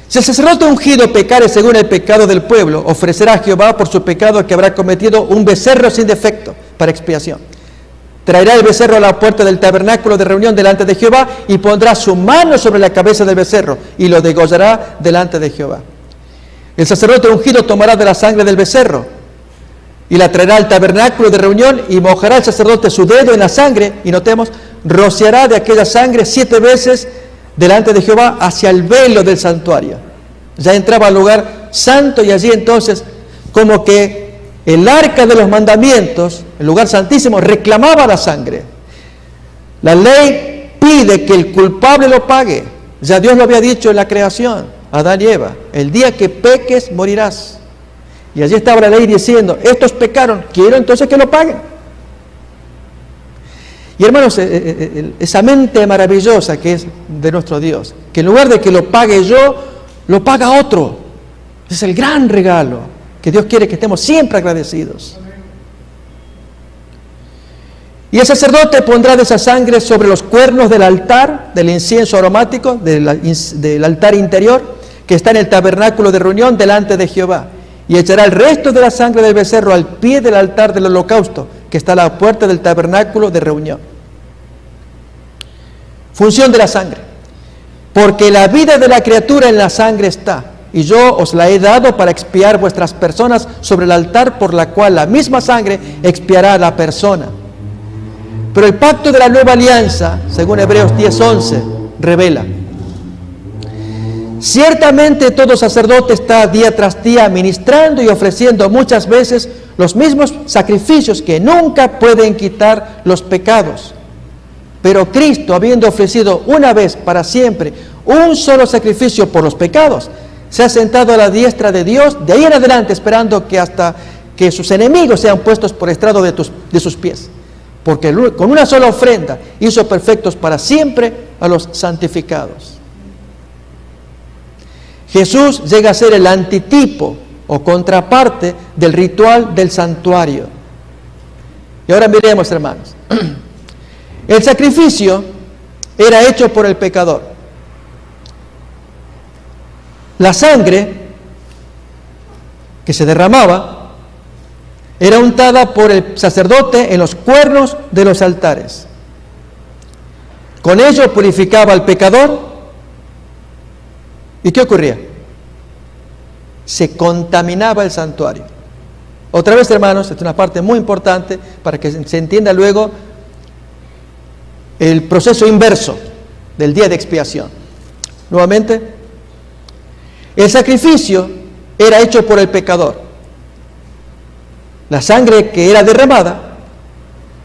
Si el sacerdote ungido pecare según el pecado del pueblo, ofrecerá a Jehová por su pecado que habrá cometido un becerro sin defecto para expiación. Traerá el becerro a la puerta del tabernáculo de reunión delante de Jehová y pondrá su mano sobre la cabeza del becerro y lo degollará delante de Jehová. El sacerdote ungido tomará de la sangre del becerro y la traerá al tabernáculo de reunión y mojará el sacerdote su dedo en la sangre y notemos, rociará de aquella sangre 7 veces delante de Jehová hacia el velo del santuario. Ya entraba al lugar santo y allí entonces como que el arca de los mandamientos, el lugar santísimo, reclamaba la sangre. La ley pide que el culpable lo pague. Ya Dios lo había dicho en la creación, Adán y Eva, el día que peques morirás. Y allí estaba la ley diciendo, estos pecaron, quiero entonces que lo paguen. Y hermanos, esa mente maravillosa que es de nuestro Dios, que en lugar de que lo pague yo, lo paga otro. Ese es el gran regalo, que Dios quiere que estemos siempre agradecidos. Y el sacerdote pondrá de esa sangre sobre los cuernos del altar, del incienso aromático, del altar interior, que está en el tabernáculo de reunión delante de Jehová. Y echará el resto de la sangre del becerro al pie del altar del holocausto, que está a la puerta del tabernáculo de reunión. Función de la sangre. Porque la vida de la criatura en la sangre está, y yo os la he dado para expiar vuestras personas sobre el altar, por la cual la misma sangre expiará a la persona. Pero el pacto de la nueva alianza, según Hebreos 10:11, revela: ciertamente todo sacerdote está día tras día ministrando y ofreciendo muchas veces los mismos sacrificios que nunca pueden quitar los pecados. Pero Cristo, habiendo ofrecido una vez para siempre un solo sacrificio por los pecados, se ha sentado a la diestra de Dios, de ahí en adelante esperando que hasta que sus enemigos sean puestos por estrado de sus pies. Porque con una sola ofrenda hizo perfectos para siempre a los santificados. Jesús llega a ser el antitipo o contraparte del ritual del santuario. Y ahora miremos, hermanos. El sacrificio era hecho por el pecador. La sangre que se derramaba era untada por el sacerdote en los cuernos de los altares. Con ello purificaba al pecador. ¿Y qué ocurría? Se contaminaba el santuario. Otra vez, hermanos, esta es una parte muy importante para que se entienda luego el proceso inverso del día de expiación. Nuevamente, el sacrificio era hecho por el pecador. La sangre que era derramada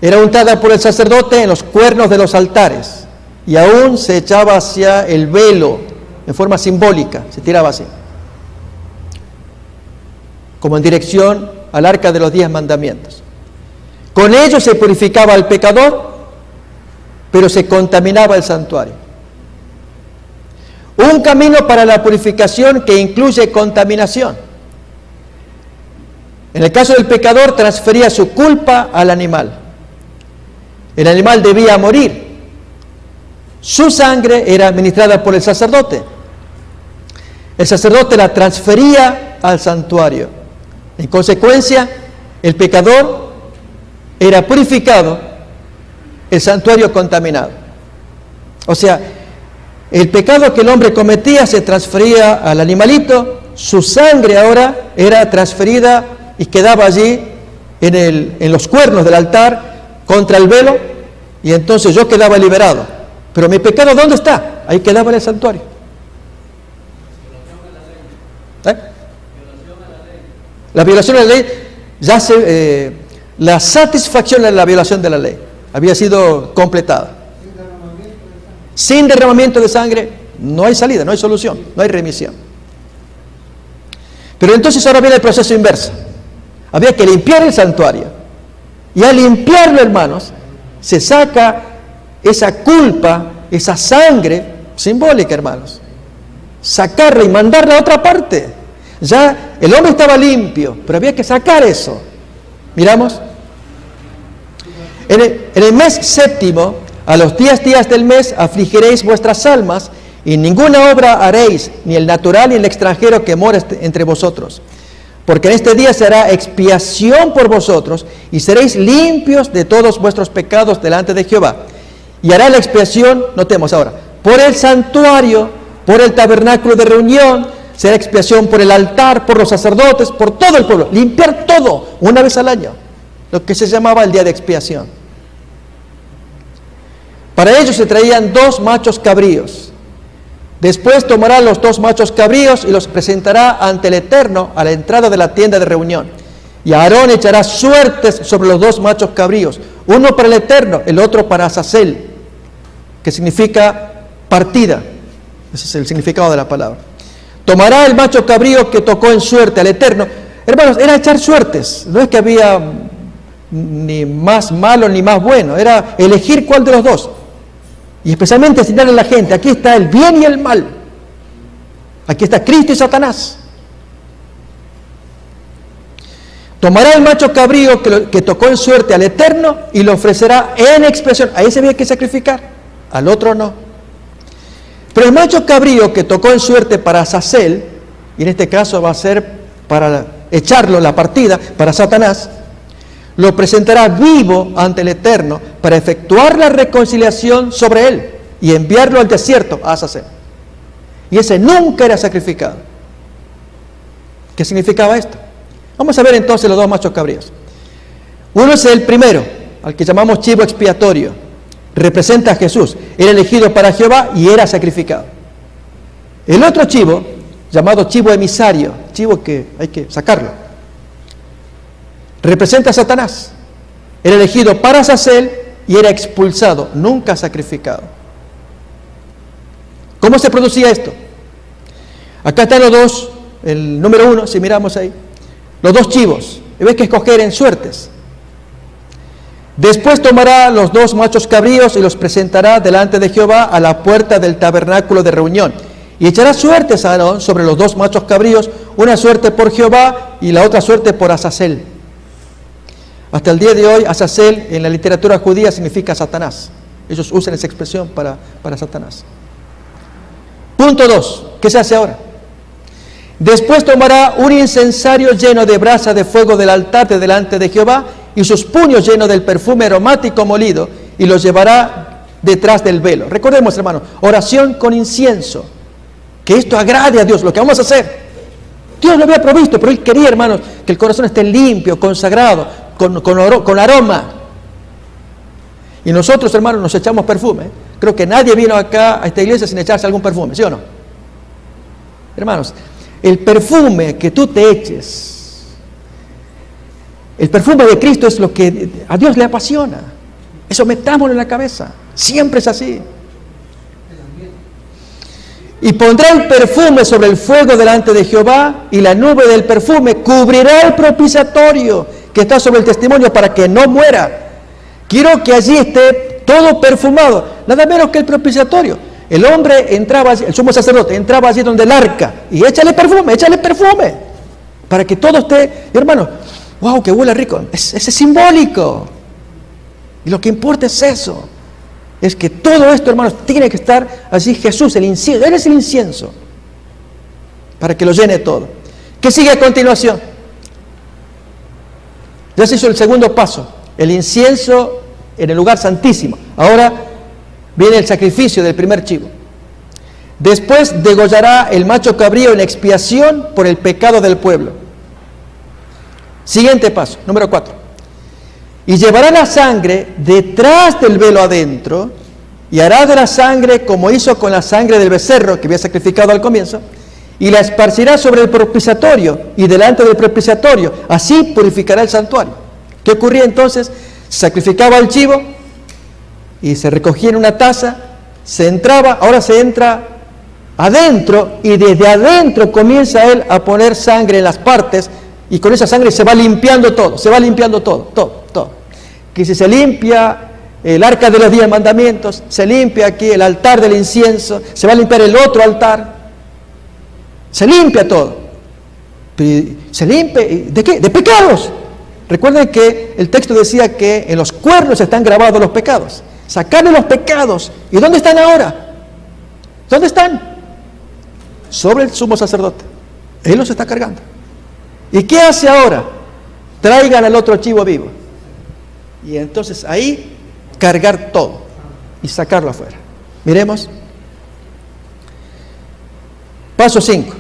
era untada por el sacerdote en los cuernos de los altares y aún se echaba hacia el velo en forma simbólica, se tiraba así, como en dirección al arca de los 10 mandamientos. Con ello se purificaba al pecador, pero se contaminaba el santuario. Un camino para la purificación que incluye contaminación. En el caso del pecador, transfería su culpa al animal. El animal debía morir. Su sangre era administrada por el sacerdote. El sacerdote la transfería al santuario. En consecuencia, el pecador era purificado, el santuario contaminado. O sea, el pecado que el hombre cometía se transfería al animalito, su sangre ahora era transferida y quedaba allí en los cuernos del altar contra el velo, y entonces yo quedaba liberado. Pero mi pecado, ¿dónde está? Ahí quedaba en el santuario. La violación de la ley, la satisfacción de la violación de la ley había sido completada. Sin derramamiento de sangre no hay salida, no hay solución, no hay remisión. Pero entonces ahora viene el proceso inverso. Había que limpiar el santuario. Y al limpiarlo, hermanos, se saca esa culpa, esa sangre simbólica, hermanos. Sacarla y mandarla a otra parte. Ya el hombre estaba limpio, pero había que sacar eso. Miramos. En el mes séptimo, a los 10 días del mes, afligiréis vuestras almas, y ninguna obra haréis, ni el natural ni el extranjero que mora entre vosotros. Porque en este día se hará expiación por vosotros, y seréis limpios de todos vuestros pecados delante de Jehová. Y hará la expiación, notemos ahora, por el santuario, por el tabernáculo de reunión, será expiación por el altar, por los sacerdotes, por todo el pueblo. Limpiar todo, una vez al año, lo que se llamaba el día de expiación. Para ello se traían 2 machos cabríos. Después tomará los 2 machos cabríos y los presentará ante el Eterno a la entrada de la tienda de reunión. Y Aarón echará suertes sobre los 2 machos cabríos, uno para el Eterno, el otro para Azazel, que significa partida. Ese es el significado de la palabra. Tomará el macho cabrío que tocó en suerte al Eterno. Hermanos, era echar suertes. No es que había ni más malo ni más bueno. Era elegir cuál de los dos. Y especialmente enseñarle a la gente, aquí está el bien y el mal. Aquí está Cristo y Satanás. Tomará el macho cabrío que tocó en suerte al Eterno y lo ofrecerá en expiación. Ahí se había que sacrificar, al otro no. Pero el macho cabrío que tocó en suerte para Azazel, y en este caso va a ser para echarlo la partida, para Satanás, lo presentará vivo ante el Eterno para efectuar la reconciliación sobre él y enviarlo al desierto a Azazel. Y ese nunca era sacrificado. ¿Qué significaba esto? Vamos a ver entonces los 2 machos cabríos. Uno es el primero, al que llamamos chivo expiatorio. Representa a Jesús. Era elegido para Jehová y era sacrificado. El otro chivo, llamado chivo emisario, chivo que hay que sacarlo, representa a Satanás. Era elegido para Azazel y era expulsado, nunca sacrificado. ¿Cómo se producía esto? Acá están los 2, el número 1, si miramos ahí, los 2 chivos. Y ves que escoger en suertes. Después tomará los 2 machos cabríos y los presentará delante de Jehová a la puerta del tabernáculo de reunión. Y echará suertes a Aarón sobre los 2 machos cabríos, una suerte por Jehová y la otra suerte por Azazel. Hasta el día de hoy, Azazel en la literatura judía significa Satanás. Ellos usan esa expresión para Satanás. Punto 2. ¿Qué se hace ahora? Después tomará un incensario lleno de brasa de fuego del altar de delante de Jehová y sus puños llenos del perfume aromático molido y los llevará detrás del velo. Recordemos, hermanos, oración con incienso. Que esto agrade a Dios, lo que vamos a hacer. Dios lo había provisto, pero Él quería, hermanos, que el corazón esté limpio, consagrado, con aroma. Y nosotros, hermanos, nos echamos perfume. Creo que nadie vino acá a esta iglesia sin echarse algún perfume, ¿sí o no? Hermanos, el perfume que tú te eches, el perfume de Cristo es lo que a Dios le apasiona. Eso metámoslo en la cabeza. Siempre es así. Y pondrá el perfume sobre el fuego delante de Jehová, y la nube del perfume cubrirá el propiciatorio que está sobre el testimonio para que no muera. Quiero que allí esté todo perfumado, nada menos que el propiciatorio. El hombre entraba allí, el sumo sacerdote entraba allí donde el arca, y échale perfume, para que todo esté, hermano, wow, que huele rico. Ese es simbólico. Y lo que importa es eso. Es que todo esto, hermanos, tiene que estar allí Jesús, el incienso. Él es el incienso. Para que lo llene todo. ¿Qué sigue a continuación? Ya se hizo el segundo paso. El incienso en el lugar santísimo. Ahora viene el sacrificio del primer chivo. Después degollará el macho cabrío en expiación por el pecado del pueblo. Siguiente paso, número 4. Y llevará la sangre detrás del velo adentro y hará de la sangre como hizo con la sangre del becerro que había sacrificado al comienzo, y la esparcirá sobre el propiciatorio y delante del propiciatorio. Así purificará el santuario. ¿Qué ocurría entonces? Sacrificaba el chivo y se recogía en una taza, se entraba, ahora se entra adentro y desde adentro comienza él a poner sangre en las partes y con esa sangre se va limpiando todo, todo. Que si se limpia el arca de los 10 mandamientos, se limpia aquí el altar del incienso, se va a limpiar el otro altar, se limpia todo. ¿Se limpia? ¿De qué? De pecados. Recuerden que el texto decía que en los cuernos están grabados los pecados. Sacarle los pecados. ¿Y dónde están ahora? ¿Dónde están? Sobre el sumo sacerdote. Él los está cargando. ¿Y qué hace ahora? Traigan al otro chivo vivo. Y entonces ahí cargar todo y sacarlo afuera. Miremos. Paso 5.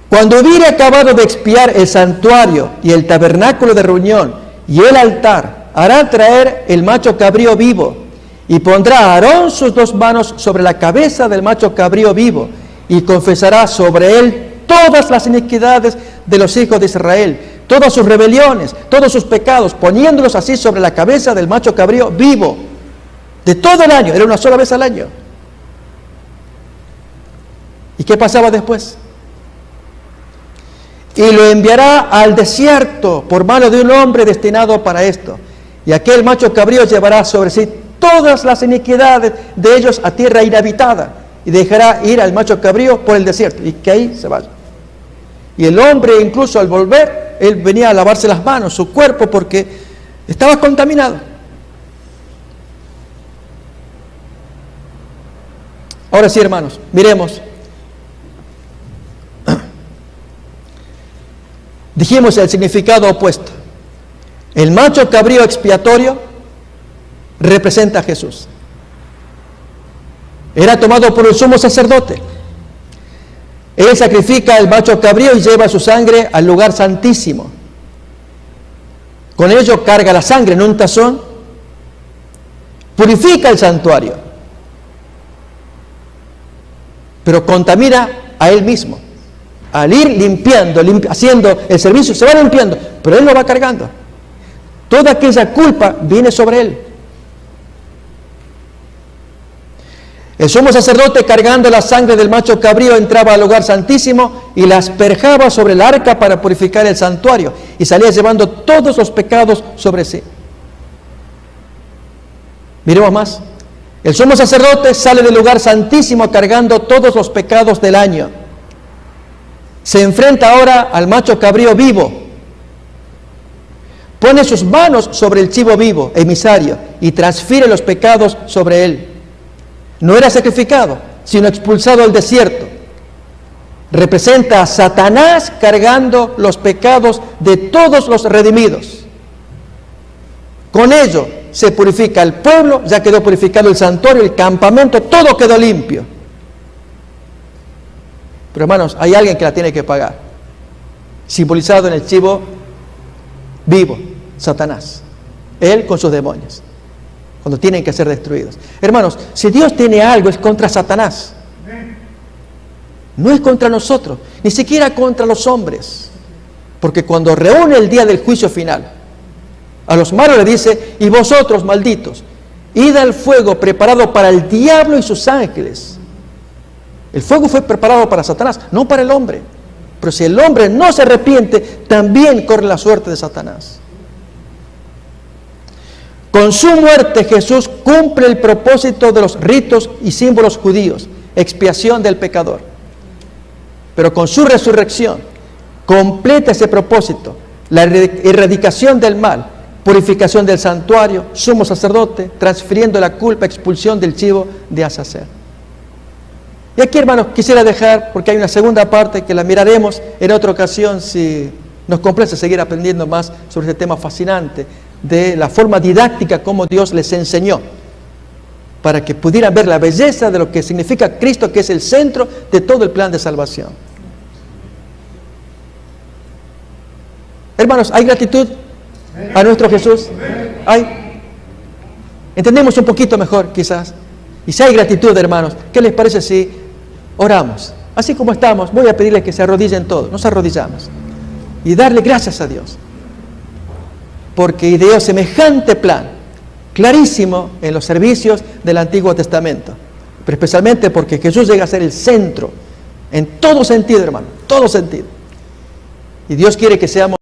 Cuando hubiere acabado de expiar el santuario y el tabernáculo de reunión y el altar, hará traer el macho cabrío vivo y pondrá a Aarón sus 2 manos sobre la cabeza del macho cabrío vivo y confesará sobre él todas las iniquidades de los hijos de Israel, todas sus rebeliones, todos sus pecados, poniéndolos así sobre la cabeza del macho cabrío vivo, de todo el año, era una sola vez al año. ¿Y qué pasaba después? Y lo enviará al desierto por mano de un hombre destinado para esto. Y aquel macho cabrío llevará sobre sí todas las iniquidades de ellos a tierra inhabitada y dejará ir al macho cabrío por el desierto y que ahí se vaya. Y el hombre incluso al volver, él venía a lavarse las manos, su cuerpo, porque estaba contaminado. Ahora sí, hermanos, miremos. Dijimos el significado opuesto. El macho cabrío expiatorio representa a Jesús. Era tomado por el sumo sacerdote. Él sacrifica el macho cabrío y lleva su sangre al lugar santísimo. Con ello carga la sangre en un tazón, purifica el santuario, pero contamina a él mismo. Al ir limpiando, haciendo el servicio, se va limpiando, pero él lo va cargando. Toda aquella culpa viene sobre él. El sumo sacerdote, cargando la sangre del macho cabrío, entraba al lugar santísimo y la asperjaba sobre el arca para purificar el santuario, y salía llevando todos los pecados sobre sí. Miremos más. El sumo sacerdote sale del lugar santísimo cargando todos los pecados del año. Se enfrenta ahora al macho cabrío vivo. Pone sus manos sobre el chivo vivo, emisario, y transfiere los pecados sobre él. No era sacrificado, sino expulsado al desierto. Representa a Satanás cargando los pecados de todos los redimidos. Con ello se purifica el pueblo, ya quedó purificado el santuario, el campamento, todo quedó limpio. Pero hermanos, hay alguien que la tiene que pagar, simbolizado en el chivo vivo, Satanás. Él con sus demonios, cuando tienen que ser destruidos. Hermanos, si Dios tiene algo es contra Satanás. No es contra nosotros, ni siquiera contra los hombres. Porque cuando reúne el día del juicio final, a los malos le dice: y vosotros, malditos, id al fuego preparado para el diablo y sus ángeles. El fuego fue preparado para Satanás, no para el hombre. Pero si el hombre no se arrepiente, también corre la suerte de Satanás. Con su muerte Jesús cumple el propósito de los ritos y símbolos judíos, expiación del pecador. Pero con su resurrección completa ese propósito, la erradicación del mal, purificación del santuario, sumo sacerdote, transfiriendo la culpa, expulsión del chivo de Azazel. Y aquí, hermanos, quisiera dejar, porque hay una segunda parte que la miraremos en otra ocasión, si nos complace seguir aprendiendo más sobre este tema fascinante, de la forma didáctica como Dios les enseñó, para que pudieran ver la belleza de lo que significa Cristo, que es el centro de todo el plan de salvación. Hermanos, ¿hay gratitud a nuestro Jesús? ¿Hay? entendemos un poquito mejor quizás. Y si hay gratitud, hermanos, ¿qué les parece si oramos? Así como estamos, voy a pedirles que se arrodillen todos, nos arrodillamos. Y darle gracias a Dios. Porque ideó semejante plan, clarísimo en los servicios del Antiguo Testamento. Pero especialmente porque Jesús llega a ser el centro, en todo sentido, hermano, todo sentido. Y Dios quiere que seamos